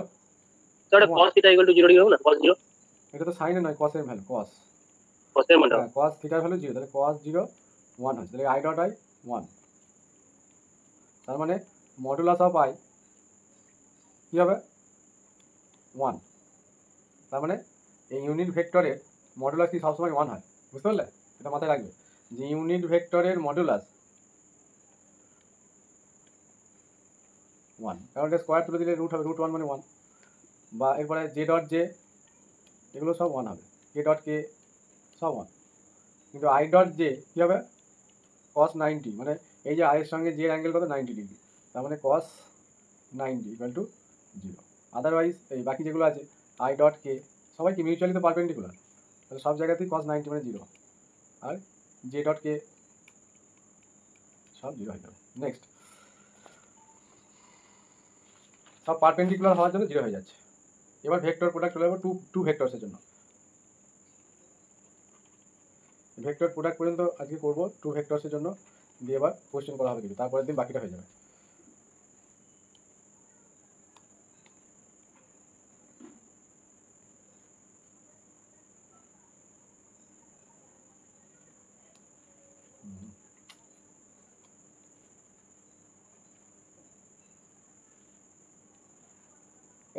cos theta equal to 0 degree হবে না, cos 0 এটা তো সাইনের নয়, কসের ভ্যালু, কস cos এর মানে হ্যাঁ, কস থিটার ভ্যালু জিরো, তাহলে কস জিরো 1 হচ্ছে, তাহলে আই ডট আই 1। তার মানে মডুলাস অফ আই কী হবে 1। তার মানে এই ইউনিট ভেক্টরের মডুলাস কি সবসময় 1 হয়, বুঝতে পারলে? এটা মাথায় রাখবে যে ইউনিট ভেক্টরের মডুলাস 1, কারণ এটা স্কোয়ার তুলে দিলে রুট হবে, রুট 1 মানে 1। বা এরপরে জে ডট জে এগুলো সব 1 হবে, কে ডট কে সব 1। কিন্তু আই ডট জে কী হবে কস 90, মানে এই যে আয়ের সঙ্গে জে অ্যাঙ্গেল কত 90 ডিগ্রি, তার মানে কস 90 ইকুয়াল টু 0। আদারওয়াইজ এই বাকি যেগুলো আছে আই ডট কে সবাই কি মিউচুয়ালি তো পারপেন্ডিকুলার, তাহলে সব জায়গাতেই কস 90 মানে 0, আর জে ডট কে সব 0 হয়ে যাবে। নেক্সট, সব পারপেন্ডিকুলার হওয়ার জন্য 0 হয়ে যাচ্ছে। এবার ভেক্টর প্রোডাক্ট চলে যাবো টু ভেক্টরসের জন্য। ভেক্টর প্রোডাক্ট পর্যন্ত আজকে করবো টু ভেক্টরসের জন্য, দিয়ে এবার কোশ্চেন করা হবে কিছু, তারপরের দিন বাকিটা হয়ে যাবে।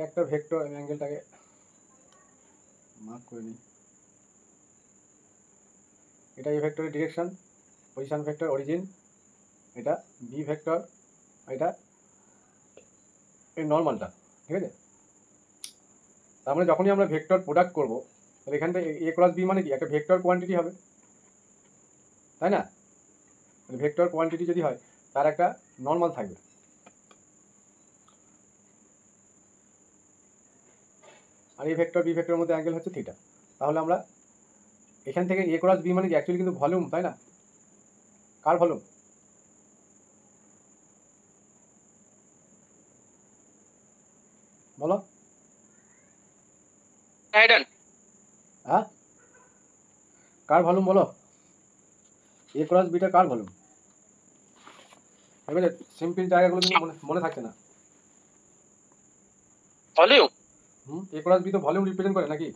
একটা ভেক্টর অ্যাঙ্গেলটাকে মার্ক করে নিই, এটা এই ভেক্টরের ডিরেকশন, পজিশন ভেক্টর অরিজিন, এটা বি ভেক্টর, এটা এই নর্মালটা, ঠিক আছে? তার মানে যখনই আমরা ভেক্টর প্রোডাক্ট করবো তাহলে এখান থেকে এ ক্রস বি মানে কি একটা ভেক্টর কোয়ান্টিটি হবে, তাই না? ভেক্টর কোয়ান্টিটি যদি হয় তার একটা নর্মাল থাকবে। আর এই ভেক্টর বি ভেক্টরের মধ্যে অ্যাঙ্গেল হচ্ছে থিটা। তাহলে আমরা এখান থেকে এ ক্রস বি মানে কি অ্যাকচুয়ালি কিন্তু ভলিউম, তাই না? কার ভলিউম বলো? হ্যাঁ, কার ভলিউম বলো? এ ক্রস বিটা কার ভলিউম? এবারে সিম্পল জায়গাগুলো কিন্তু মনে থাকছে না। ভলিউম এ ক্রস বি তো ভলিউম রিপ্রেজেন্ট করে নাকি?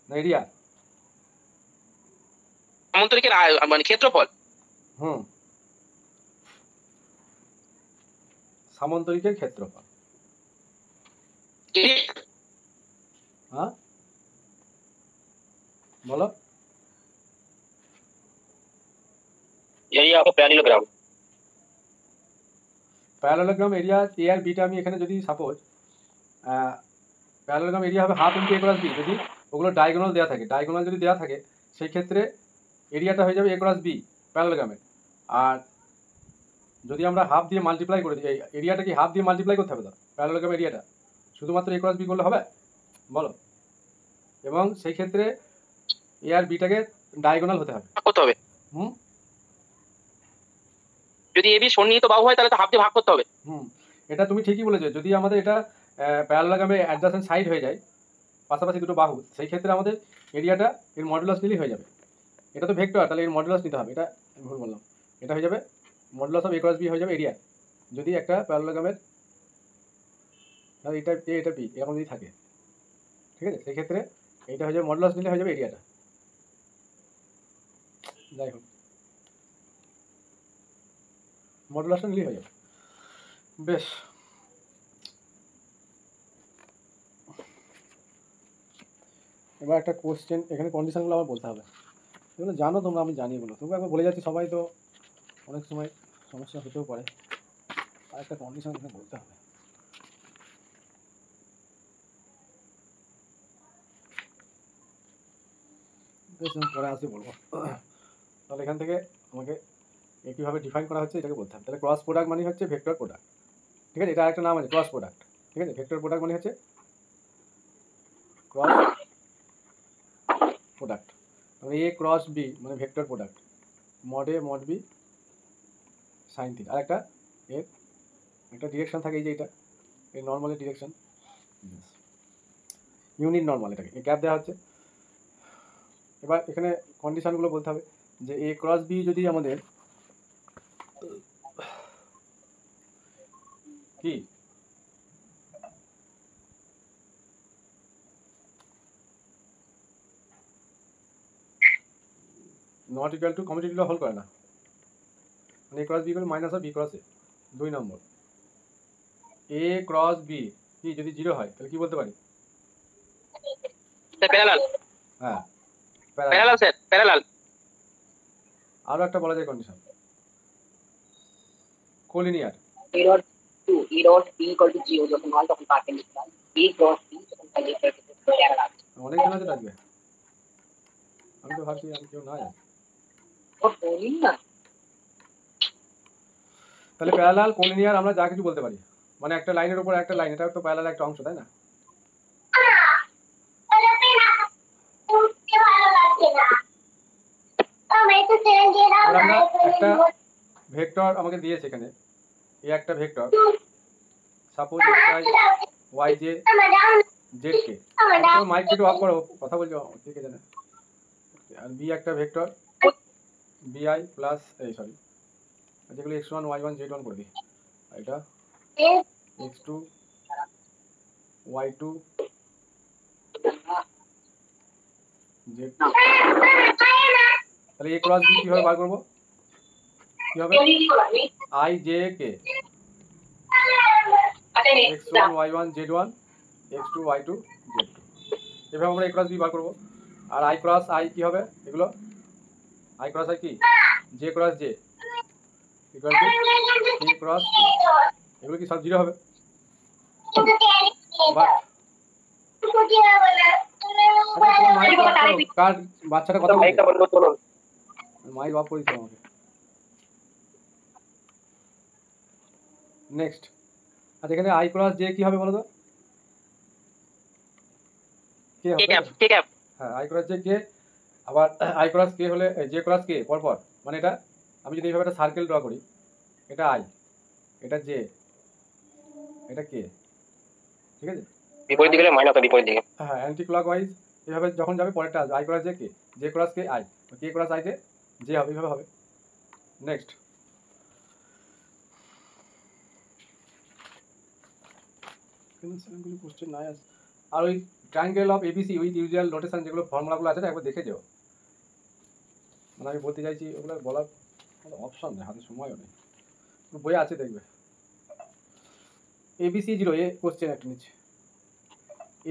না এরিয়া? সামান্তরিকের মানে ক্ষেত্রফল। সামান্তরিকের ক্ষেত্রফল। হ্যাঁ বলো? Area of parallelogram. Parallelogram area A আর বিটা আমি এখানে যদি সাপোজ প্যারালেলোগ্রাম এরিয়া হবে half into A cross B, যদি ওগুলো ডায়াগোনাল দেওয়া থাকে, ডায়াগোনাল যদি দেওয়া থাকে সেই ক্ষেত্রে এরিয়াটা হয়ে যাবে এ ক্রস বি প্যারালেলোগ্রামের। আর যদি আমরা হাফ দিয়ে মাল্টিপ্লাই করে দিই, এই এরিয়াটা কি হাফ দিয়ে মাল্টিপ্লাই করতে হবে তো প্যারালেলোগ্রাম এরিয়াটা, শুধুমাত্র এ ক্রস বি করলে হবে বলো? এবং সেই ক্ষেত্রে এ আর বিটাকে ডায়াগোনাল হতে হবে, করতে হবে। যদি এবি সন্নিহিত বাহু হয় তাহলে তো হাফ দিয়ে ভাগ করতে হবে। এটা তুমি ঠিকই বলেছো, যদি আমাদের এটা প্যারালেলোগ্রামে অ্যাডজাসেন্ট সাইড হয়ে যায় পাশাপাশি দুটো বাহু, সেই ক্ষেত্রে আমাদের এরিয়াটা এর মডুলাস নিলেই হয়ে যাবে। এটা তো ভেক্টর, তাহলে এর মডুলাস নিতে হবে। এটা আমি ভুল বললাম, এটা হয়ে যাবে modulus of A cross B হয়ে যাবে এরিয়া, যদি একটা প্যারালোগ্রামের এটা এ এটা বি এরকম যদি থাকে, ঠিক আছে, সেই ক্ষেত্রে এইটা হয়ে যাবে মডুলাস নিলে হয়ে যাবে এরিয়াটা। যাই হোক, মডুলাসটা নিলেই হয়ে যাবে। বেশ, এবার একটা কোশ্চেন, এখানে কন্ডিশনগুলো আমার বলতে হবে, এগুলো জানো তোমরা, আমি জানি এগুলো, তবু একবার বলে যাচ্ছি, সবাই তো অনেক সময় সমস্যা হতেও পারে। আর একটা কন্ডিশন এখানে বলতে হবে। বেশ, আমি পরে আসি বলবো। তাহলে এখান থেকে আমাকে কীভাবে ডিফাইন করা হচ্ছে এটাকে বলতে হবে। তাহলে ক্রস প্রোডাক্ট মানে হচ্ছে ভেক্টর প্রোডাক্ট, ঠিক আছে, এটা একটা নাম আছে ক্রস প্রোডাক্ট, ঠিক আছে। ভেক্টর প্রোডাক্ট মানে হচ্ছে ক্রস প্রোডাক্ট, মানে এ ক্রস বি মানে vector product, mod A mod B sine theta. আর একটা এর একটা ডিরেকশন থাকে, এই যে এটা এই নর্মালের ডিরেকশন, ইউনিট নর্মাল, এটাকে এই গ্যাপ দেওয়া হচ্ছে। এবার এখানে কন্ডিশনগুলো বলতে হবে যে এ ক্রস বি যদি আমাদের কি not equal to commutative hold করে না, মানে A cross B equal minus of B cross A. 2 নম্বর, এ ক্রস বি কি যদি 0 হয় তাহলে কি বলতে পারি? প্যারালাল। হ্যাঁ, প্যারালাল স্যার, প্যারালাল। আরো একটা বলা যায় condition, collinear. A dot 2, E dot B equal to 0 যখন হয় তখন পারপেন্ডিকুলার, B cross B যখন হয় প্যারালাল। অনেক জন আছে ডাকবে, আমি তো ভাবছি আমি কেউ না জানি। ও বলি না, তাহলে প্যারালাল কোলিনিয়ার আমরা যা কিছু বলতে পারি, মানে একটা লাইনের উপর একটা লাইন, এটা তো প্যারালাল একটা অংশ, তাই না? আর আমরা একটা ভেক্টর আমাকে দিয়েছে এখানে, এই একটা vector, suppose y j z k, mike একটু অফ করো, কথা বলছো কে কে জানে। আর বি একটা ভেক্টর বিআই প্লাস এই সরি, যেগুলো x1 y1 z1 করে দিই, এটা x2 y2 z2। তাহলে এ ক্রস বি কিভাবে বার করবো? কি হবে? I j K x1 y1 z1 x2 y2 z2, এভাবে আমরা এ ক্রস বি বার করবো। আর আই ক্রস আই কি হবে? এগুলো আই ক্রস আই কি J cross J equal to K cross কে, এগুলো কি সব 0 হবে? বাট কার বাচ্চাটা কথা বলছে, মাইক অফ করে দিতে আমাকে। নেক্সট, আচ্ছা এখানে আই ক্রস জে কি হবে বলো তো? কে হবে? হ্যাঁ, আই ক্রস জে কে, আবার আই ক্রস কে হলে জে ক্রস কে পরপর, মানে এটা আমি যদি এইভাবে একটা সার্কেল ড্র করি, এটা আই, এটা জে, এটা কে, ঠিক আছে, বিপরীত দিকে মাইনাস হবে, বিপরীত দিকে। হ্যাঁ, অ্যান্টি ক্লকওয়াইজ এভাবে যখন যাবে পরেরটা আসবে, I cross J K, J cross K I, K cross I K J হবে, এইভাবে হবে। নেক্সট, কোশ্চেন নাই আছে। আর ওই triangle of ABC with usual notation যেগুলো ফর্মুলাগুলো আছে না, একবার দেখে যাও। মানে আমি বলতে চাইছি ওগুলো বলার অপশন নেই, হাতে সময়ও নেই, বই আছে দেখবে। এবিসি 0, এ কোশ্চেন একটা নিচ্ছে,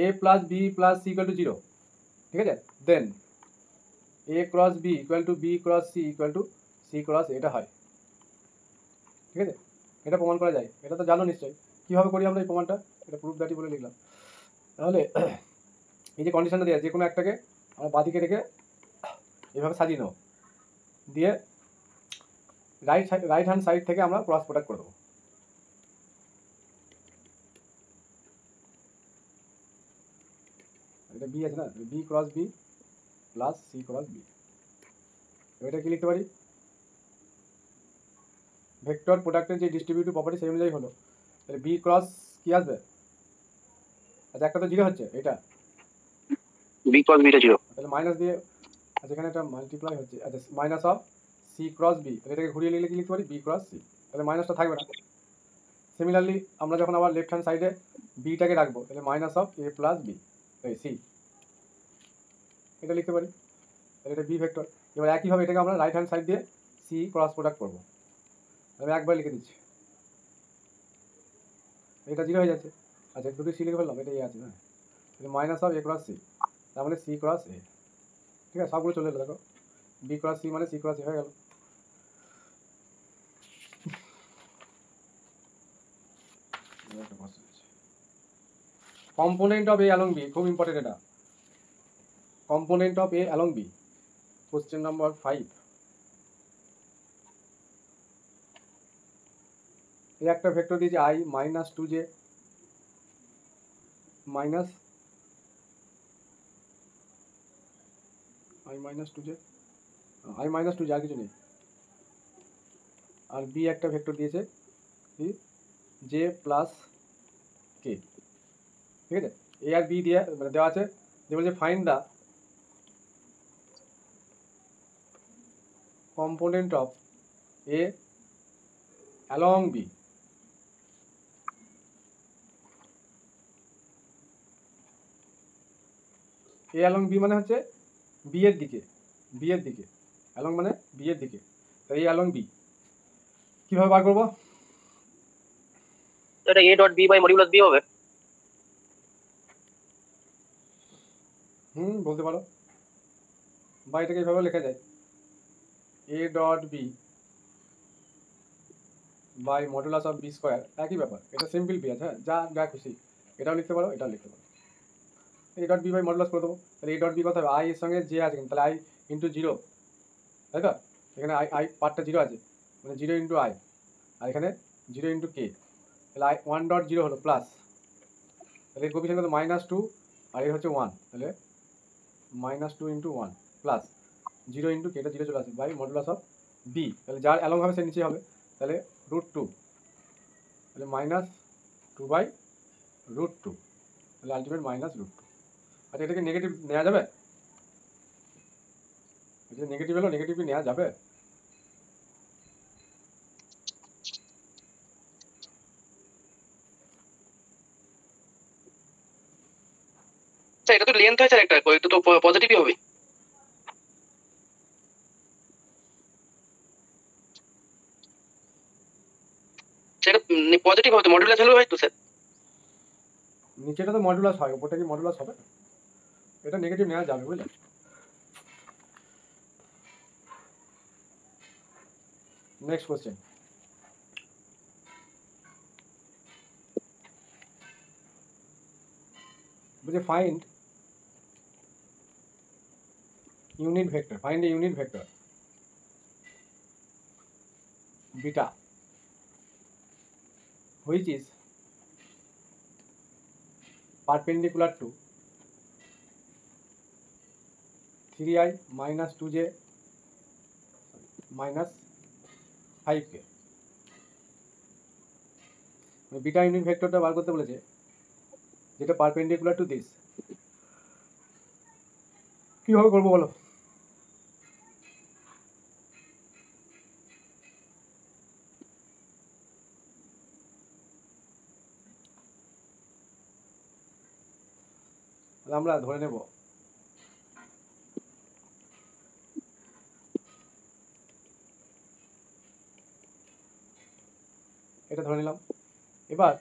A plus B plus C equal to 0, ঠিক আছে। Then A cross B equal to B cross C equal to C cross, এটা হয়, ঠিক আছে। এটা প্রমাণ করা যায়, এটা তো জানো নিশ্চয়ই। কীভাবে করি আমরা এই প্রমাণটা? এটা প্রুফ দ্যাটই বলে লিখলাম। তাহলে এই যে কন্ডিশনটা দেওয়া, যে কোনো একটাকে আমরা বাদিকে রেখে এইভাবে সাজিয়ে নেব, দিয়ে রাইট হ্যান্ড সাইড থেকে আমরা ক্রস প্রোডাক্ট করে দেবো। এটা বি আছে না, B cross B plus C cross B, এটা কি লিখতে পারি? ভেক্টর প্রোডাক্টের যে ডিস্ট্রিবিউটিভ প্রপার্টি সেই অনুযায়ী হলো, তাহলে বি ক্রস কি আসবে? আচ্ছা একটা তো 0 হচ্ছে, এটা বি ক্রস বিটা 0, তাহলে মাইনাস দিয়ে, আচ্ছা এখানে একটা মাল্টিপ্লাই হচ্ছে, আচ্ছা minus of C cross B, তাহলে এটাকে ঘুরিয়ে লিখলে কি লিখতে পারি, বি ক্রস সি, তাহলে মাইনাসটা থাকবে না। সিমিলারলি আমরা যখন আবার লেফট হ্যান্ড সাইডে বিটাকে রাখবো, তাহলে minus of A plus B C, এটা লিখতে পারি, তাহলে এটা বি ভেক্টর। এবার একইভাবে এটাকে আমরা রাইট হ্যান্ড সাইড দিয়ে সি ক্রস প্রোডাক্ট করবো, আমি একবার লিখে দিচ্ছি, এটা জিরো হয়ে যাচ্ছে। আচ্ছা দুটো সি লিখে ফেললাম, এটা এ আছে না, তাহলে minus of A cross C, তার মানে সি ক্রস এ, ঠিক আছে সবগুলো চলে এলো, দেখো বি ক্রস সি মানে সি ক্রস এ হয়ে গেল। Component of A along B, খুব ইম্পর্টেন্ট এটা, component of A along B, question number 5। এই একটা ভেক্টর দিয়েছে I minus 2j minus I minus 2j, I minus 2j আর কিছু নেই, আর বি একটা ভেক্টর দিয়েছে কি জে প্লাস কে, ঠিক আছে। এ আর বি দিয়ে মানে দেওয়া আছে, যে বলছে find the component of A along B, A along B মানে হচ্ছে বি এর দিকে, বি এর দিকে, অ্যালং মানে বি এর দিকে, তাই এ অ্যালং বি কিভাবে বার করবো, এটা A dot B by modulus B হবে। বলতে পারো, বা এটাকে এইভাবে লেখা যায় A dot B by modulus of B square, একই ব্যাপার, এটা সিম্পল বি আছে, হ্যাঁ যা যা খুশি এটাও লিখতে পারো এটাও লিখতে পারো, A dot B by modulus করে দেবো, তাহলে এ ডট বি কত হবে, আই এর সঙ্গে জে আছে কিন্তু, তাহলে আই ইন্টু জিরো, তাই তো, এখানে আই আই পার্টটা জিরো আছে, মানে জিরো ইন্টু আই, আর এখানে জিরো ইন্টু কে, তাহলে আই 1.0 হলো প্লাস, তাহলে এর কোফিশিয়েন্ট কত -2 আর এর হচ্ছে 1, তাহলে -2 into 1 plus zero into k, এটা জিরো চলে আসে বাই মডুলাস অফ বি, তাহলে যার অ্যালং হবে সে নিচে হবে, তাহলে √2, তাহলে -2 বাই √2, তাহলে আলটিমেট -√2। আচ্ছা এটাকে নেগেটিভ নেওয়া যাবে, এটা নেগেটিভ হলো, নেগেটিভ কি নেওয়া যাবে, স্যার এটা তো লেন্থ হয় স্যার, একটা এটা তো পজিটিভই হবে। সেটা পজিটিভ হবে তো, মডিউলাস ভ্যালু হয় তো স্যার। নিচেটা তো মডুলাস হয়, উপরটা কি মডুলাস হবে, এটা নেগেটিভ নেওয়া যাবে বুঝলে। নেক্সট কোশ্চেন, বলছে find unit vector, find a unit vector beta which is perpendicular to 3i minus 2j minus 5k, beta unit ভেক্টরটা বার করতে বলেছে যেটা পারপেন্ডিকুলার টু দিস, কিভাবে করবো বলো, আমরা ধরে নেব এটা ধরে নিলাম, এবার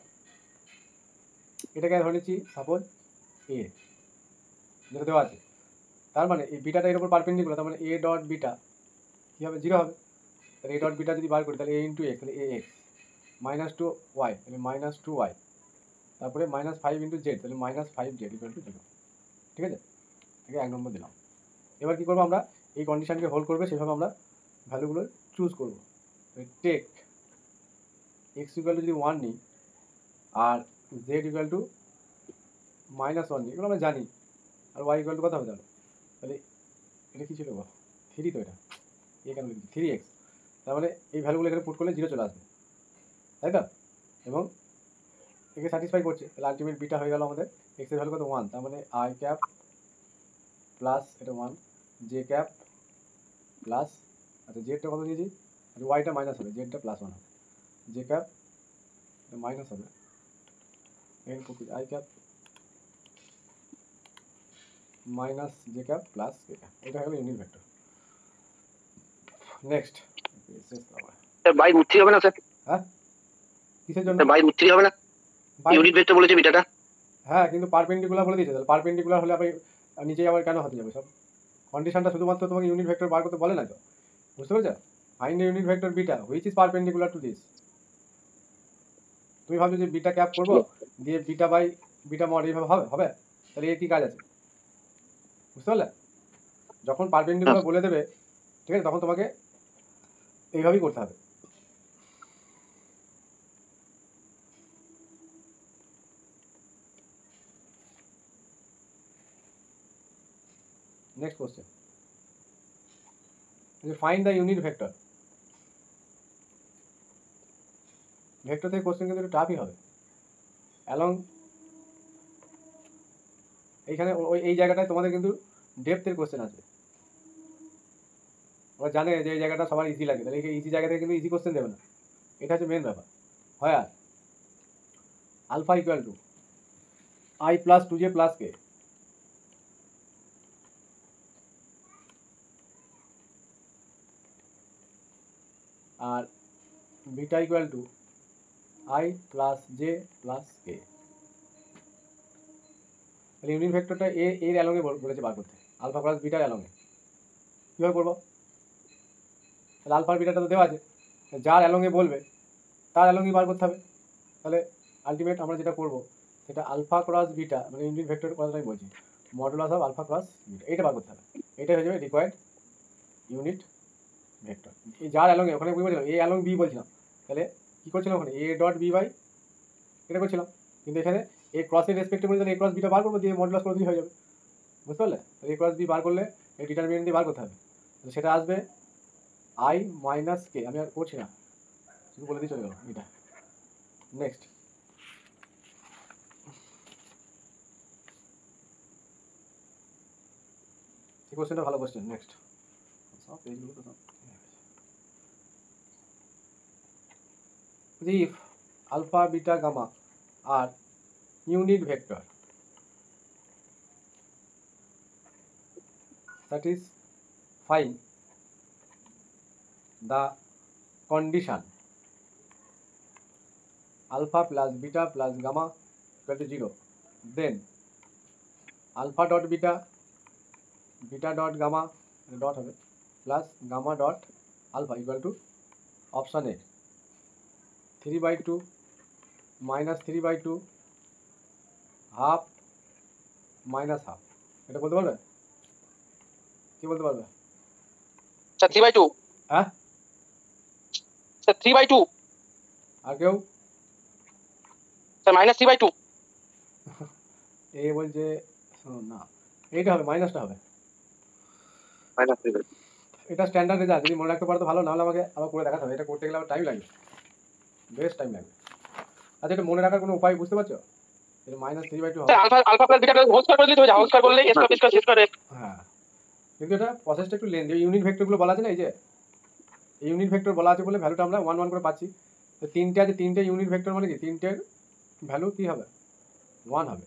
এটাকে ধরে নিচ্ছি সাপোজ এ, যেটা দেওয়া আছে, তার মানে এই বিটাটা এর উপর পারপেন্ডিকুলার, তার মানে এ ডট বিটা কী হবে, জিরো হবে, তাহলে এ ডট বিটা যদি বার করি তাহলে এ ইন্টু এক্স, তাহলে এ এক্স -2y, তাহলে -2y, তারপরে -5 ইন্টু জেড, তাহলে -5z ইকুয়াল টু 0, ঠিক আছে, একে 1 নম্বর দিলাম। এবার কী করবো আমরা, এই কন্ডিশনকে হোল্ড করবে সেভাবে আমরা ভ্যালুগুলো চুজ করবো, টেক এক্স ইকুয়াল টু যদি 1 নিই আর জেড ইকুয়াল টু -1 নিই, এগুলো আমরা জানি, আর ওয়াই ইকুয়াল টু কত হবে তাহলে এটা কী ছিল গো, 3 তো, এটা এ কেন লিখছি 3x, তার মানে এই ভ্যালুগুলো এখানে পুট করলে 0 চলে আসবে, তাই তো, এবং একে স্যাটিসফাই করছে, তাহলে আলটিমেট বিটা হয়ে গেল আমাদের, এক্সের ভ্যালু কত 1, তার মানে i ক্যাপ প্লাস এটা 1 জে ক্যাপ প্লাস, আচ্ছা জেডটা কত দিয়েছি, আচ্ছা ওয়াইটা মাইনাস হবে, জেডটা প্লাস 1 হবে, জে ক্যাপ মাইনাস হবে, N I cap minus J cap plus K cap, এটা হলো unit vector. Next sir by √3 হবে না স্যার? হ্যাঁ কিসের জন্য? বাই √3 হবে না? ইউনিট ভেক্টর বলেছে বিটাটা। হ্যাঁ কিন্তু পারপেন্ডিকুলার বলে দিয়েছে, তাহলে পারপেন্ডিকুলার হলে আবার নিচে আবার কেন হতে যাবে সব? কন্ডিশনটা শুধুমাত্র তোমাকে ইউনিট ভেক্টর বার করতে বলে না তো, বুঝতে পেরেছো? Find the unit vector beta which is perpendicular to this. তুমি ভাবছো যে বিটা ক্যাপ করবো দিয়ে বিটা বাই বিটা মড এইভাবে হবে হবে, তাহলে এর কি কাজ আছে? বুঝতে পারলে? যখন পারপেন্ডিকুলার বলে দেবে ঠিক আছে, তখন তোমাকে এইভাবেই করতে হবে। Next question, find the unit vector. Vector থেকে কোশ্চেন কিন্তু একটু টাফই হবে। অ্যালং এইখানে ওই এই জায়গাটায় তোমাদের কিন্তু ডেপথের কোশ্চেন আসবে। ওরা জানে যে এই জায়গাটা সবার ইজি লাগে, তাহলে ইজি জায়গা থেকে কিন্তু ইজি কোশ্চেন দেবে না, এটা হচ্ছে মেন ব্যাপার। হয় আর alpha equal to i plus 2j plus k, আর beta equal to i plus j plus k. তাহলে ইউনিট ভেক্টরটা এর অ্যালংয়ে বলেছে বার করতে, আলফা প্লাস বিটার অ্যালংয়ে। কীভাবে করবো? তাহলে আলফার বিটাটা তো দেওয়া আছে, যার অ্যালংয়ে বলবে তার অ্যালংই বার করতে হবে। তাহলে আলটিমেট আমরা যেটা করবো সেটা আলফা ক্রস বিটা, মানে ইউনিট ভেক্টর কথাটাই বলছি, modulus of alpha cross beta, এটা বার করতে হবে। এটাই হয়ে যাবে রিকোয়ার্ড ইউনিট ভেক্টর। এই যার অ্যালংয়ে, ওখানে বলছিলাম এ অ্যালং বি বলছিলাম, তাহলে কী করছিলাম ওখানে এ ডট বি বাই এটা করছিলাম, কিন্তু এখানে এ ক্রসের রেসপেক্টে বলে তাহলে এ ক্রস বিটা বার করবো, দিয়ে মডুলাস করে দিয়ে হয়ে যাবে। বুঝতে পারলে? এ ক্রস বি বার করলে এই ডিটারমিনেন্ট দিয়ে বার করতে হবে, সেটা আসবে আই মাইনাস কে। আমি আর করছি না, শুধু বলে দিয়ে চলে গেল এটা। নেক্সট এই কোশ্চেনটা ভালো কোশ্চেন। নেক্সট সব পেজগুলো তো if alpha beta gamma are unit vector, that is find the condition alpha plus beta plus gamma equal to 0, then alpha dot beta, beta dot gamma dot হবে plus gamma dot alpha equal to option A 3/2 minus 3/2 half minus half। এটা বলতে পারবে? কি বলতে পারবে? Sir 3/2। হ্যাঁ sir 3/2। আর কেউ? Sir -3/2। এ বলছে না, এইটা হবে, মাইনাসটা হবে। -3/2। এটা স্ট্যান্ডার্ড রেজাল্ট, যদি মনে রাখতে পারো তো ভালো, নাহলে আমাকে আবার করে দেখাতে হবে। এটা করতে গেলে আবার টাইম লাগবে, বেশ টাইম লাগবে। আচ্ছা এটা মনে রাখার কোনো উপায় বুঝতে পারছো? এটা -3/2 হবে। Sir alpha plus beta whole square করে দিতে হবে, হোল স্কয়ার করলে a square b square c square. হ্যাঁ কিন্তু এটা প্রসেসটা একটু লেন্থি। ইউনিট ভেক্টরগুলো বলা আছে না, এই যে ইউনিট ভেক্টর বলা আছে বলে ভ্যালুটা আমরা 1 1 করে পাচ্ছি। তো তিনটে আছে, তিনটে ইউনিট ভেক্টর মানে কি তিনটের ভ্যালু কি হবে? 1 হবে।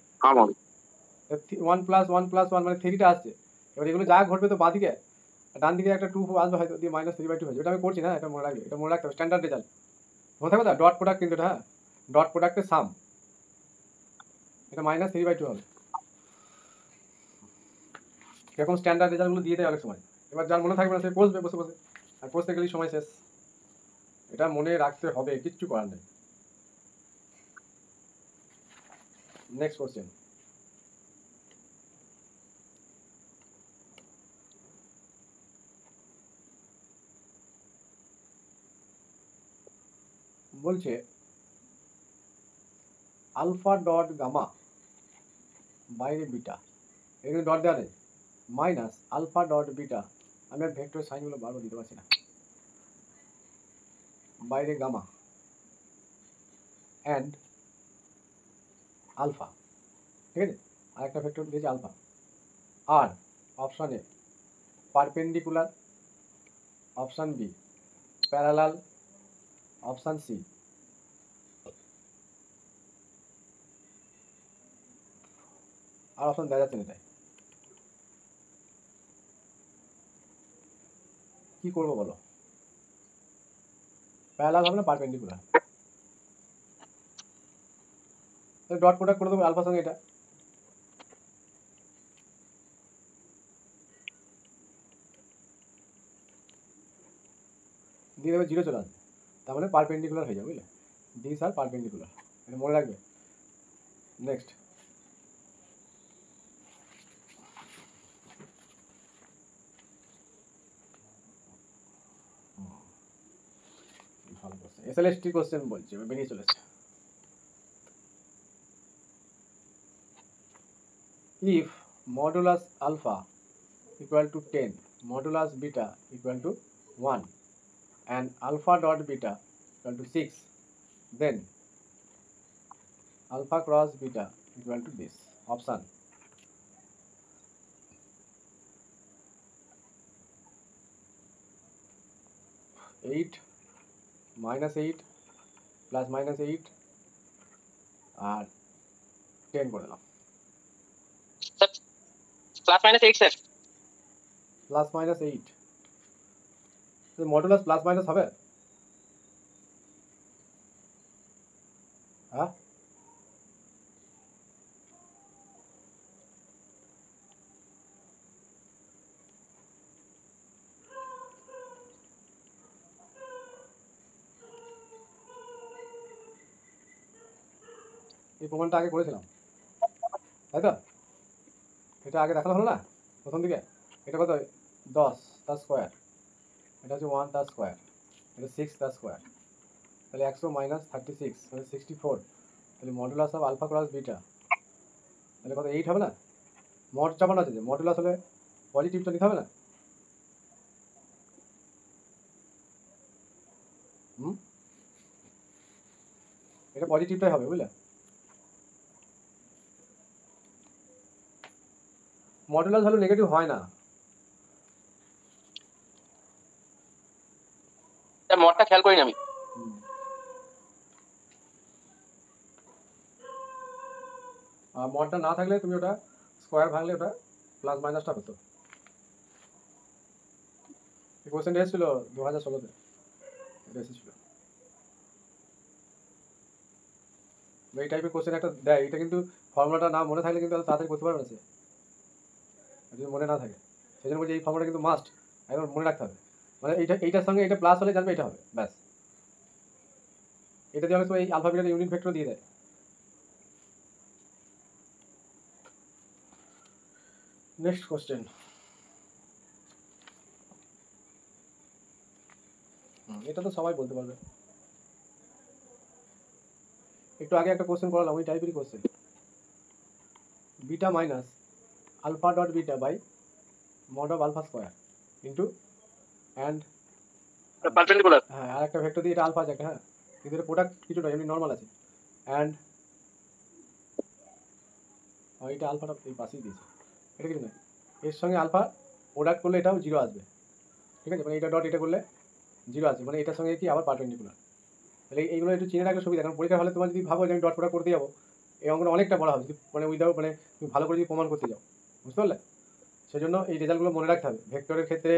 1 প্লাস 1 প্লাস 1 মানে 3টা আসছে। এবার এগুলো যা ঘটবে তো বাঁদিকে ডান দিকে একটা 2 আসবে হয়তো, দিয়ে -3/2 হয়ে যাবে। এটা আমি করছি না, এটা মনে রাখবে, এটা মনে রাখতে হবে স্ট্যান্ডার্ড রেজাল্ট। মনে থাকবে তো ডট প্রোডাক্ট, কিন্তু এটা হ্যাঁ ডট প্রোডাক্টের সাম, এটা -3/2 হবে। এরকম স্ট্যান্ডার্ড রেজাল্টগুলো দিয়ে দেয় অনেক সময়। এবার যার মনে থাকবে না সে বসবে বসে বসে, আর বসতে গেলেই সময় শেষ। এটা মনে রাখতে হবে, কিচ্ছু করার নেই। নেক্সট কোশ্চেন, বলছে আলফা ডট গামা বাইরে বিটা, এখানে ডট দেওয়া নেই, মাইনাস আলফা ডট বিটা, আমি আর ভেক্টর সাইনগুলো বারবার দিতে পারছি না, বাইরে গামা অ্যান্ড আলফা, ঠিক আছে, আর একটা ভেক্টর দিয়েছে আলফা, আর option A perpendicular, option B parallel, option C আর অপশন দেওয়া যাচ্ছে না। এটাই কি করবো বলো? প্যারালাল হবে না পারপেন্ডিকুলার? ডট প্রোডাক্ট করে দেবো আলফার সঙ্গে এটা। দিয়ে দেবে জিরো চলে আসবে, তার মানে পারপেন্ডিকুলার হয়ে যাবে, বুঝলে? দিস আর পারপেন্ডিকুলার, এটা মনে রাখবে। নেক্সট, ভালো কোশ্চেন, এসএলএসটি কোশ্চেন বলছে, বেরিয়ে চলেছে। if modulus alpha equal to 10, modulus beta equal to 1 and alpha dot beta equal to 6, then alpha cross beta equal to this. Option eight minus 8 plus minus 8 আর 10 করে দিলাম। Plus minus 8 sir. Plus minus 8, modulus plus minus হবে? হ্যাঁ, এই প্রমাণটা আগে করেছিলাম, তাই তো? এটা আগে দেখানো হলো না প্রথম দিকে? এটা কত? 10 তার স্কোয়ার, এটা হচ্ছে 1 তার স্কোয়ার, এটা 6 তার স্কোয়ার, তাহলে 100 মাইনাস 36 মানে 64, তাহলে modulus of alpha cross beta তাহলে কত? 8 হবে না? মড চাপানো আছে, যে মডুলাস হলে পজিটিভটা নিতে হবে না? এটা পজিটিভটাই হবে, বুঝলে? মডুলাস হলে নেগেটিভ হয় না। মডটা খেয়াল করিনি আমি। আর মডটা না থাকলে তুমি ওটা স্কোয়ার ভাঙলে ওটা প্লাস মাইনাসটা হতো। এই কোশ্চেনটা এসেছিল 2016-তে, এটা এসেছিল। এই টাইপের কোশ্চেন একটা দেয়, এটা কিন্তু ফর্মুলাটা না মনে থাকলে কিন্তু তাড়াতাড়ি করতে পারবে না সে, যদি মনে না থাকে। সেই জন্য বলছি এই ফর্মুলাটা কিন্তু মাস্ট একবার মনে রাখতে হবে। মানে এইটার সঙ্গে এটা প্লাস হলে জানবে এটা হবে, ব্যাস। এটা দিয়ে অনেক সময় এই আলফা বিটার ইউনিট ভেক্টর দিয়ে দেয়। নেক্সট কোশ্চেন, এটা তো সবাই বলতে পারবে। একটু আগে একটা কোশ্চেন করালাম ওই টাইপেরই question, beta minus alpha dot beta by mod of alpha square into and, perpendicular. হ্যাঁ আর একটা ভেক্টর দিয়ে এটা আলফা আছে একটা, হ্যাঁ কিন্তু এটা প্রোডাক্ট কিছু নয়, এমনি নর্মাল আছে। অ্যান্ড এটা আলফাটা এই পাশেই দিয়েছে, এটা কিছু নয়, এর সঙ্গে আলফা প্রোডাক্ট করলে এটাও জিরো আসবে, ঠিক আছে? মানে এটা ডট এটা করলে জিরো আসবে, মানে এটার সঙ্গে কি আবার পারপেন্ডিকুলার। তাহলে এইগুলো একটু চিনে রাখলে সুবিধা, কারণ পরীক্ষার হলে তোমার যদি ভাবো যে আমি ডট প্রোডাক্ট করতে যাবো, এই অঙ্কটা অনেকটা বড় হবে, যদি মানে উইদাউট মানে তুমি ভালো করে যদি প্রমাণ করতে যাও, বুঝতে পারলে? সেই জন্য এই রেজাল্টগুলো মনে রাখতে হবে। ভেক্টরের ক্ষেত্রে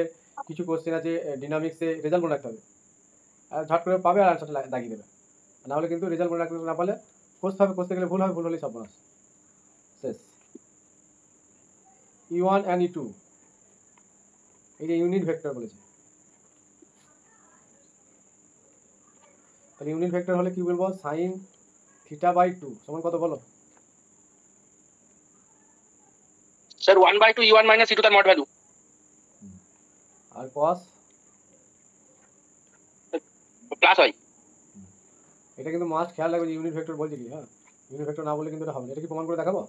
কিছু কোশ্চেন আছে ডিনামিক্সে রেজাল্ট মনে রাখতে হবে, আর ঝট করে পাবে আর আনসারটা দাগিয়ে দেবে, নাহলে কিন্তু রেজাল্ট মনে রাখতে না পারলে কষতে গেলে ভুল হবে, ভুল হলেই সর্বনাশ শেষ। E1 অ্যান্ড E2 এই যে ইউনিট ভেক্টর বলেছে, তাহলে ইউনিট ভেক্টর হলে কি বলবো? সাইন থিটা বাই 2 সমান কত বলো? স্যার 1/2 E1 মাইনাস E2 তার মড ভ্যালু। আর cos প্লাস হয়। এটা কিন্তু মাস্ট খেয়াল রাখবে যে ইউনিট ভেক্টর বলছে কি, হ্যাঁ ইউনিট ভেক্টর না বললে কিন্তু এটা হবে না। এটা কি প্রমাণ করে দেখাবো?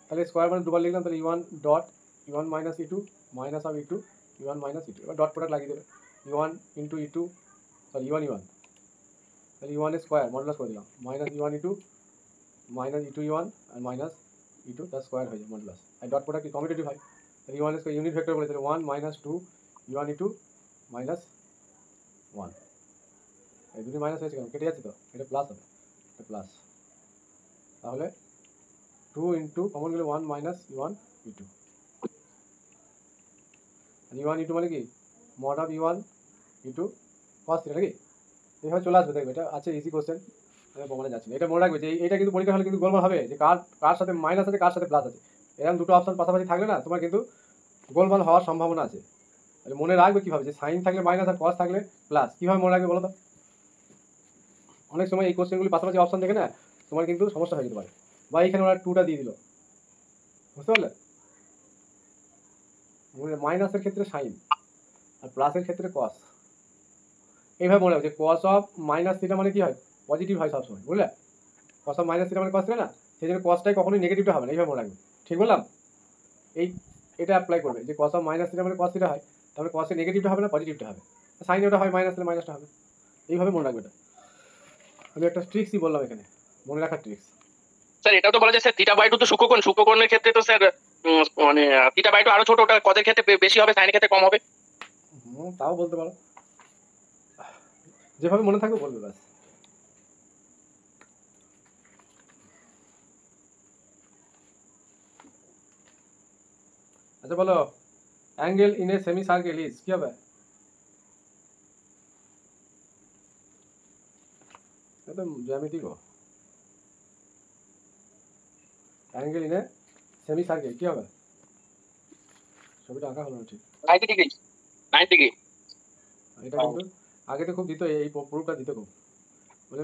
তাহলে স্কোয়ার মানে দুবার লিখলাম, তাহলে E1 dot E1 minus E2 minus of E2 E1 minus E2, এবার ডট প্রোডাক্ট লাগিয়ে দেবে, E1 into E2 sorry E1 তাহলে E1 এর স্কোয়ার মডুলাস করে দিলাম minus E1 E2 minus E2 E1 আর মাইনাস E2 তার স্কোয়ার হয়ে যায় মডুলাস। আর ডট প্রোডাক্ট কি কমিউটেটিভ হয়, তাহলে E1 এর স্কোয়ার ইউনিট ভেক্টর বলে তাহলে 1 মাইনাস 2 E1 E2 মাইনাস 1, এই দুটি মাইনাস হয়েছে কেন, কেটে যাচ্ছে তো, এটা প্লাস হবে, এটা প্লাস, তাহলে 2 ইন্টু কমন গেলে 1 minus E1 E2, E1 E2 মানে কি mod of E1 E2 cos theta নাকি, এইভাবে চলে আসবে, দেখবে এটা আছে ইজি কোশ্চেন, প্রমাণে যাচ্ছে না, এটা মনে রাখবে যে এটা কিন্তু পরীক্ষা হলে কিন্তু গোলমাল হবে যে কার সাথে মাইনাস আছে কার সাথে প্লাস আছে, এরকম দুটো অপশন পাশাপাশি থাকলে না তোমার কিন্তু গোলমাল হওয়ার সম্ভাবনা আছে। তাহলে মনে রাখবে কীভাবে যে সাইন থাকলে মাইনাস আর কস থাকলে প্লাস, কীভাবে মনে রাখবে বলো তো। অনেক সময় এই কোশ্চেনগুলি পাশাপাশি অপশন দেখে না তোমার কিন্তু সমস্যা হয়ে যেতে পারে, বা এখানে ওরা 2টা দিয়ে দিল, বুঝতে পারলে, মাইনাসের ক্ষেত্রে সাইন আর প্লাসের ক্ষেত্রে কস, এইভাবে মনে হবে যে কস অফ মাইনাস থিটা মানে কি হয় পজিটিভ হয় সবসময়, বুঝলে, কস অফ মাইনাস থিটা মানে কস থিটা না, সেই জন্য কসটাই কখনোই নেগেটিভটা হবে না, এইভাবে মনে রাখবে, ঠিক বললাম। এটা অ্যাপ্লাই করবে যে কস অফ মাইনাস থিটা মানে কস থিটা হয়, তাহলে কসের নেগেটিভটা হবে না পজিটিভটা হবে, সাইন ওটা হয় মাইনাস, তাহলে মাইনাসটা হবে, এইভাবে মনে রাখবে এটা। আমি একটা ট্রিক্সই বললাম এখানে, মনে রাখার ট্রিক্স। স্যার এটাও তো বলা যায় স্যার θ/2 তো সূক্ষ্মকোণের ক্ষেত্রে তো স্যার মানে θ/2 আরো ছোট, ওটা কজের ক্ষেত্রে বেশি হবে সাইনের ক্ষেত্রে কম হবে। তাও বলতে পারো, যেভাবে মনে থাকবে বলবে ব্যাস। আচ্ছা বলো, angle in a semicircle is কি হবে, একদম জ্যামিতি গো, angle in a semicircle কি হবে, ছবিটা আঁকা হলো না ঠিক, 90 ডিগ্রি 90 ডিগ্রি। এটা কিন্তু আগে তো খুব দিত, এই প্রুফটা দিত খুব, মানে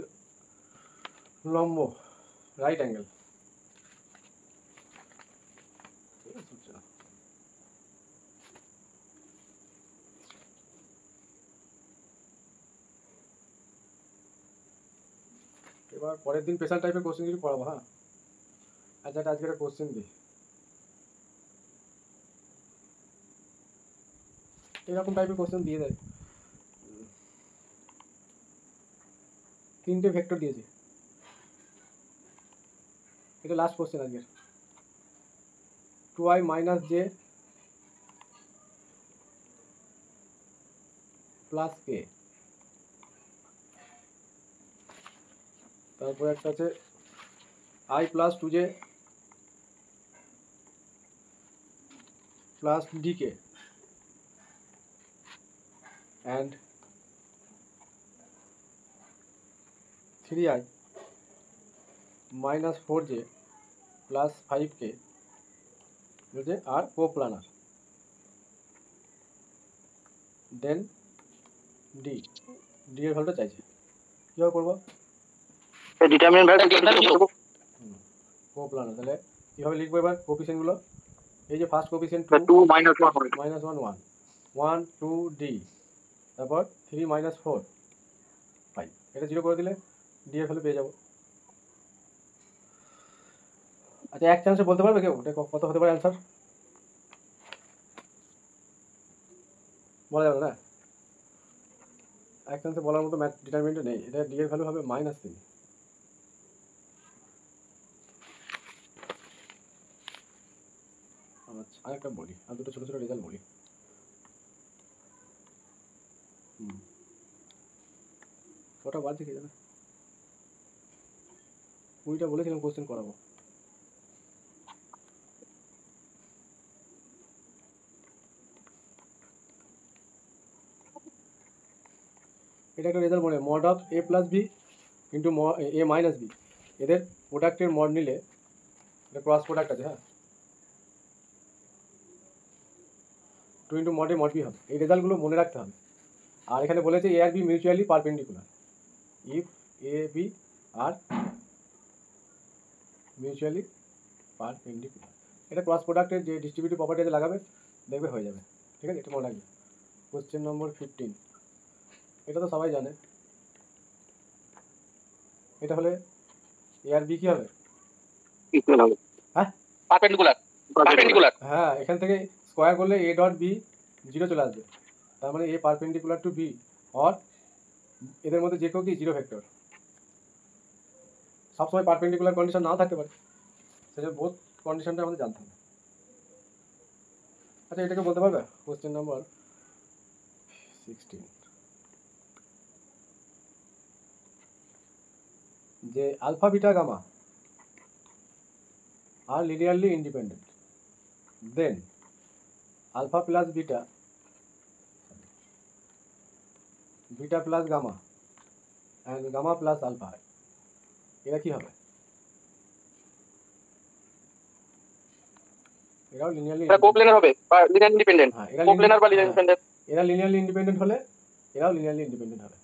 লম্ব রাইট অ্যাঙ্গেল, এবার পরের দিন স্পেশাল টাইপের কোশ্চেন কিছু পড়াবো, হ্যাঁ। আচ্ছা আজকে একটা কোশ্চেন দিই, এরকম টাইপের কোশ্চেন দিয়ে দেয়, 3টে ভেক্টর দিয়েছে, এটা লাস্ট কোশ্চেন আজকের, 2i মাইনাস জে প্লাস কে, তারপর একটা আছে i plus 2j plus d k and 3i minus 4j plus 5k যে আর কোপ্লানার, দেন ডি এর ভ্যালুটা চাইছে, কীভাবে করবো ডিটারমিনেন্ট ভ্যালু কোপ্লানার, তাহলে কীভাবে লিখবো এবার কোফিসিয়েন্টগুলো, এই যে ফার্স্ট কোফিসিয়েন্ট 2 -1 মাইনাস 1 1 1 2 ডি, তারপর 3 মাইনাস 4 5, এটা 0 করে দিলে ডি এর ভ্যালু পেয়ে যাবো। আচ্ছা এক চান্সে বলতে পারবে কেউ এটা কত হতে পারে অ্যান্সার, বলা যাবে না, এক চান্সে বলার মতো ম্যাথ ডিটারমিনেন্ট নেই, এটা ডি এর ভ্যালু হবে -3। আচ্ছা আরেকটা বলি, আর দুটো ছোটো ছোটো রেজাল্ট বলি, কটা বাদ দেখে যাবে, 20টা বলেছিলাম কোশ্চেন করাবো, এটা একটা রেজাল্ট বলে mod of A plus B into A minus B, এদের প্রোডাক্টের মড নিলে এটা ক্রস প্রোডাক্ট আছে, হ্যাঁ 2 into mod A mod B হবে, এই রেজাল্টগুলো মনে রাখতে হবে। আর এখানে বলেছে এ আর B mutually perpendicular, if A B are mutually perpendicular, এটা ক্রস প্রোডাক্টের যে ডিস্ট্রিবিউটিভ প্রপার্টি লাগাবে দেখবে হয়ে যাবে, ঠিক আছে, এটা মনে রাখবে। কোশ্চেন নম্বর 15, এটা তো সবাই জানে, এটা হলে এ আর বি কি হবে, হ্যাঁ পারপেন্ডিকুলার, হ্যাঁ এখান থেকে স্কোয়ার করলে এ ডট বি 0 চলে আসবে, তার মানে এ পারপেন্ডিকুলার টু বি, অর এদের মধ্যে যে কেউ কি 0 ভেক্টর, সবসময় পারপেন্ডিকুলার কন্ডিশন নাও থাকতে পারে, সেজন্য বোথ কন্ডিশনটা আমাদের জানতে হবে। আচ্ছা এটাকে বলতে পারবে কোশ্চেন নাম্বার 16 যে আলফা বিটা গামা আর linearly independent, then alpha plus beta, beta plus gamma and gamma plus alpha, এরা কি হবে? এরাও লিনিয়ারলি এটা কোপ্লেনার হবে বা লিনিয়ার ইন্ডিপেন্ডেন্ট, হ্যাঁ এরা কোপ্লেনার বা লিনিয়ার ইন্ডিপেন্ডেন্ট। এরা লিনিয়ারলি ইন্ডিপেন্ডেন্ট হলে এরাও লিনিয়ারলি ইন্ডিপেন্ডেন্ট হবে।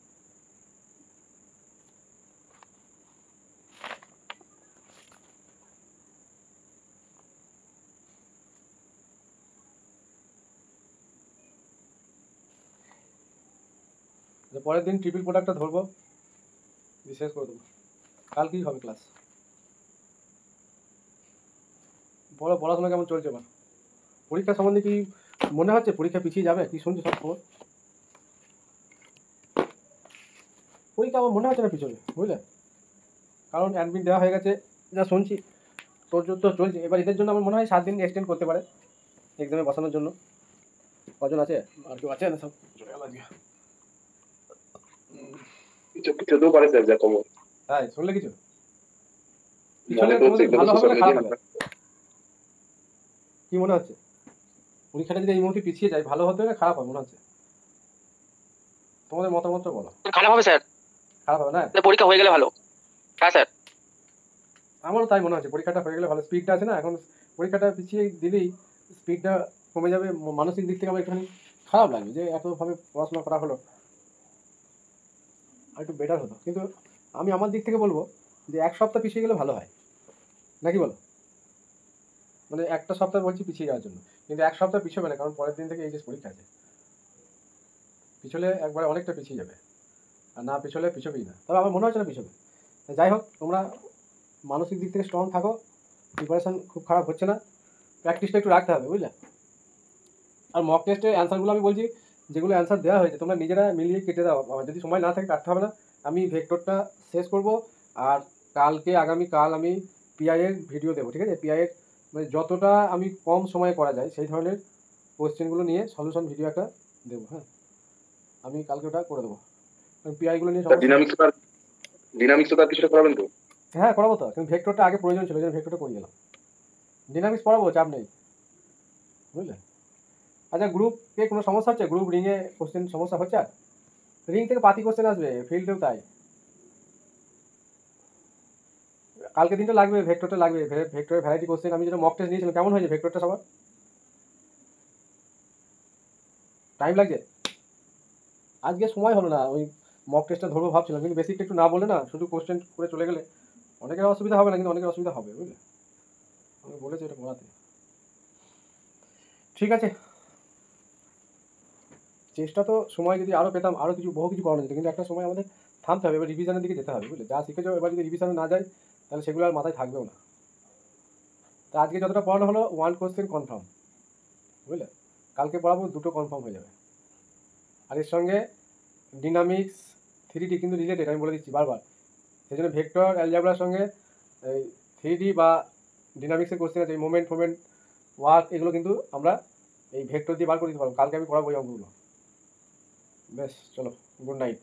পরের দিন ট্রিপল প্রোডাক্টটা ধরবো, শেষ করে দেবো। কাল কি হবে ক্লাস? বলো পড়াশোনা কেমন চলছে? এবার পরীক্ষা সম্বন্ধে কি মনে হচ্ছে পরীক্ষা পিছিয়ে যাবে? কি শুনছি সব খবর, পরীক্ষা আমার মনে হচ্ছে না পিছনে, বুঝলে? কারণ অ্যাডমিট দেওয়া হয়ে গেছে যা শুনছি, তোর তো চলছে। এবার এদের জন্য আমার মনে হয় 7 দিন এক্সটেন্ড করতে পারে এক্সামে বসানোর জন্য। কজন আছে? আর কেউ আছে না? সব চলে গেল আজকে। কিছু পারে স্যার যা কম। তাই শুনলে কিছু পিছনে তোমাদের ভালো হবে না খারাপ হবে? কি মনে হচ্ছে পরীক্ষাটা যদি এই মুহূর্তে পিছিয়ে যায় ভালো হতে না খারাপ হবে মনে হচ্ছে? তোমাদের মতামতটা বলো। খারাপ হবে স্যার, খারাপ হবে না? পরীক্ষা হয়ে গেলে ভালো। হ্যাঁ স্যার, আমারও তাই মনে হচ্ছে, পরীক্ষাটা হয়ে গেলে ভালো। স্পিডটা আছে না, এখন পরীক্ষাটা পিছিয়ে দিলেই স্পিডটা কমে যাবে। মানসিক দিক থেকে আমার একটুখানি খারাপ লাগবে যে এতভাবে পড়াশোনা করা হলো, আর একটু বেটার হতো। কিন্তু আমি আমার দিক থেকে বলবো যে 1 সপ্তাহ পিছিয়ে গেলে ভালো হয়, নাকি বলো? মানে একটা সপ্তাহ বলছি পিছিয়ে যাওয়ার জন্য, কিন্তু 1 সপ্তাহ পিছবে না, কারণ পরের দিন থেকে এইচএস পরীক্ষা আছে। পিছলে একবার অনেকটা পিছিয়ে যাবে, আর না পিছলে পিছবেই না। তবে আমার মনে হচ্ছে না পিছবে। যাই হোক, তোমরা মানসিক দিক থেকে স্ট্রং থাকো, প্রিপারেশান খুব খারাপ হচ্ছে না, প্র্যাকটিসটা একটু রাখতে হবে, বুঝলে? আর মক টেস্টের অ্যান্সারগুলো আমি বলছি, যেগুলো অ্যান্সার দেওয়া হয়েছে তোমরা নিজেরা মিলিয়ে কেটে দাও। আমার যদি সময় না থাকে কাটতে হবে না, আমি ভেক্টরটা শেষ করব। আর আগামীকাল আমি পিআইয়ের ভিডিও দেবো, ঠিক আছে? পিআইয়ের মানে যতটা আমি কম সময়ে করা যায় সেই ধরনের কোশ্চেনগুলো নিয়ে সলিউশন ভিডিও একটা দেবো। হ্যাঁ, আমি কালকে ওটা করে দেবো। পিআইগুলো নিয়ে ডিনামিক্স তার কিছুটা করাবেন তো? হ্যাঁ করাবো তো, কিন্তু ভেক্টরটা আগে প্রয়োজন ছিল, এই ভেক্টরটা করে গেলাম। ডিনামিক্স পড়াবো, চাপ নেই, বুঝলে? আচ্ছা গ্রুপে কোনো সমস্যা হচ্ছে? গ্রুপ রিংয়ে কোশ্চেন সমস্যা হচ্ছে? আর রিং থেকে পাতি কোশ্চেন আসবে, ফিল্ডেও তাই। কালকে দিনটা লাগবে, ভেক্টরটা লাগবে, ভেক্টরের ভ্যারাইটি কোশ্চেন। আমি যেটা মক টেস্ট নিয়েছিলাম, কেমন হয়েছে ভেক্টরটা সবার? টাইম লাগছে? আজকে সময় হলো না, ওই মক টেস্টটা ধরবো ভাবছিলাম, কিন্তু বেসিকটা একটু না বলে না, শুধু কোশ্চেন করে চলে গেলে অনেকের অসুবিধা হবে না, কিন্তু অনেকের অসুবিধা হবে, বুঝলে? আমি বলেছি এটা পড়াতে। ঠিক আছে, চেষ্টা তো সময় যদি আরও পেতাম, আরও বহু কিছু করানো যেত, কিন্তু একটা সময় আমাদের থামতে হবে, এবার রিভিশনের দিকে যেতে হবে, বুঝলে? যা শিখেছো এবার যদি রিভিশনে না যায় তাহলে সেগুলো আর মাথায় থাকবেও না। তা আজকে যতটা পড়ানো হলো 1 কোশ্চেন কনফার্ম, বুঝলে? কালকে পড়াবো 2টো কনফার্ম হয়ে যাবে। আর এর সঙ্গে ডিনামিক্স 3D কিন্তু রিলেটেড, আমি বলে দিচ্ছি বারবার। সেই জন্য ভেক্টর অ্যালজেব্রার সঙ্গে এই 3D বা ডিনামিক্সের কোশ্চেন আছে, মোমেন্ট ওয়ার্ক, এগুলো কিন্তু আমরা এই ভেক্টর দিয়ে বার করে দিতে পারবো। কালকে আমি পড়াবো এই অঙ্কগুলো। বেশ, চলো, গুড নাইট।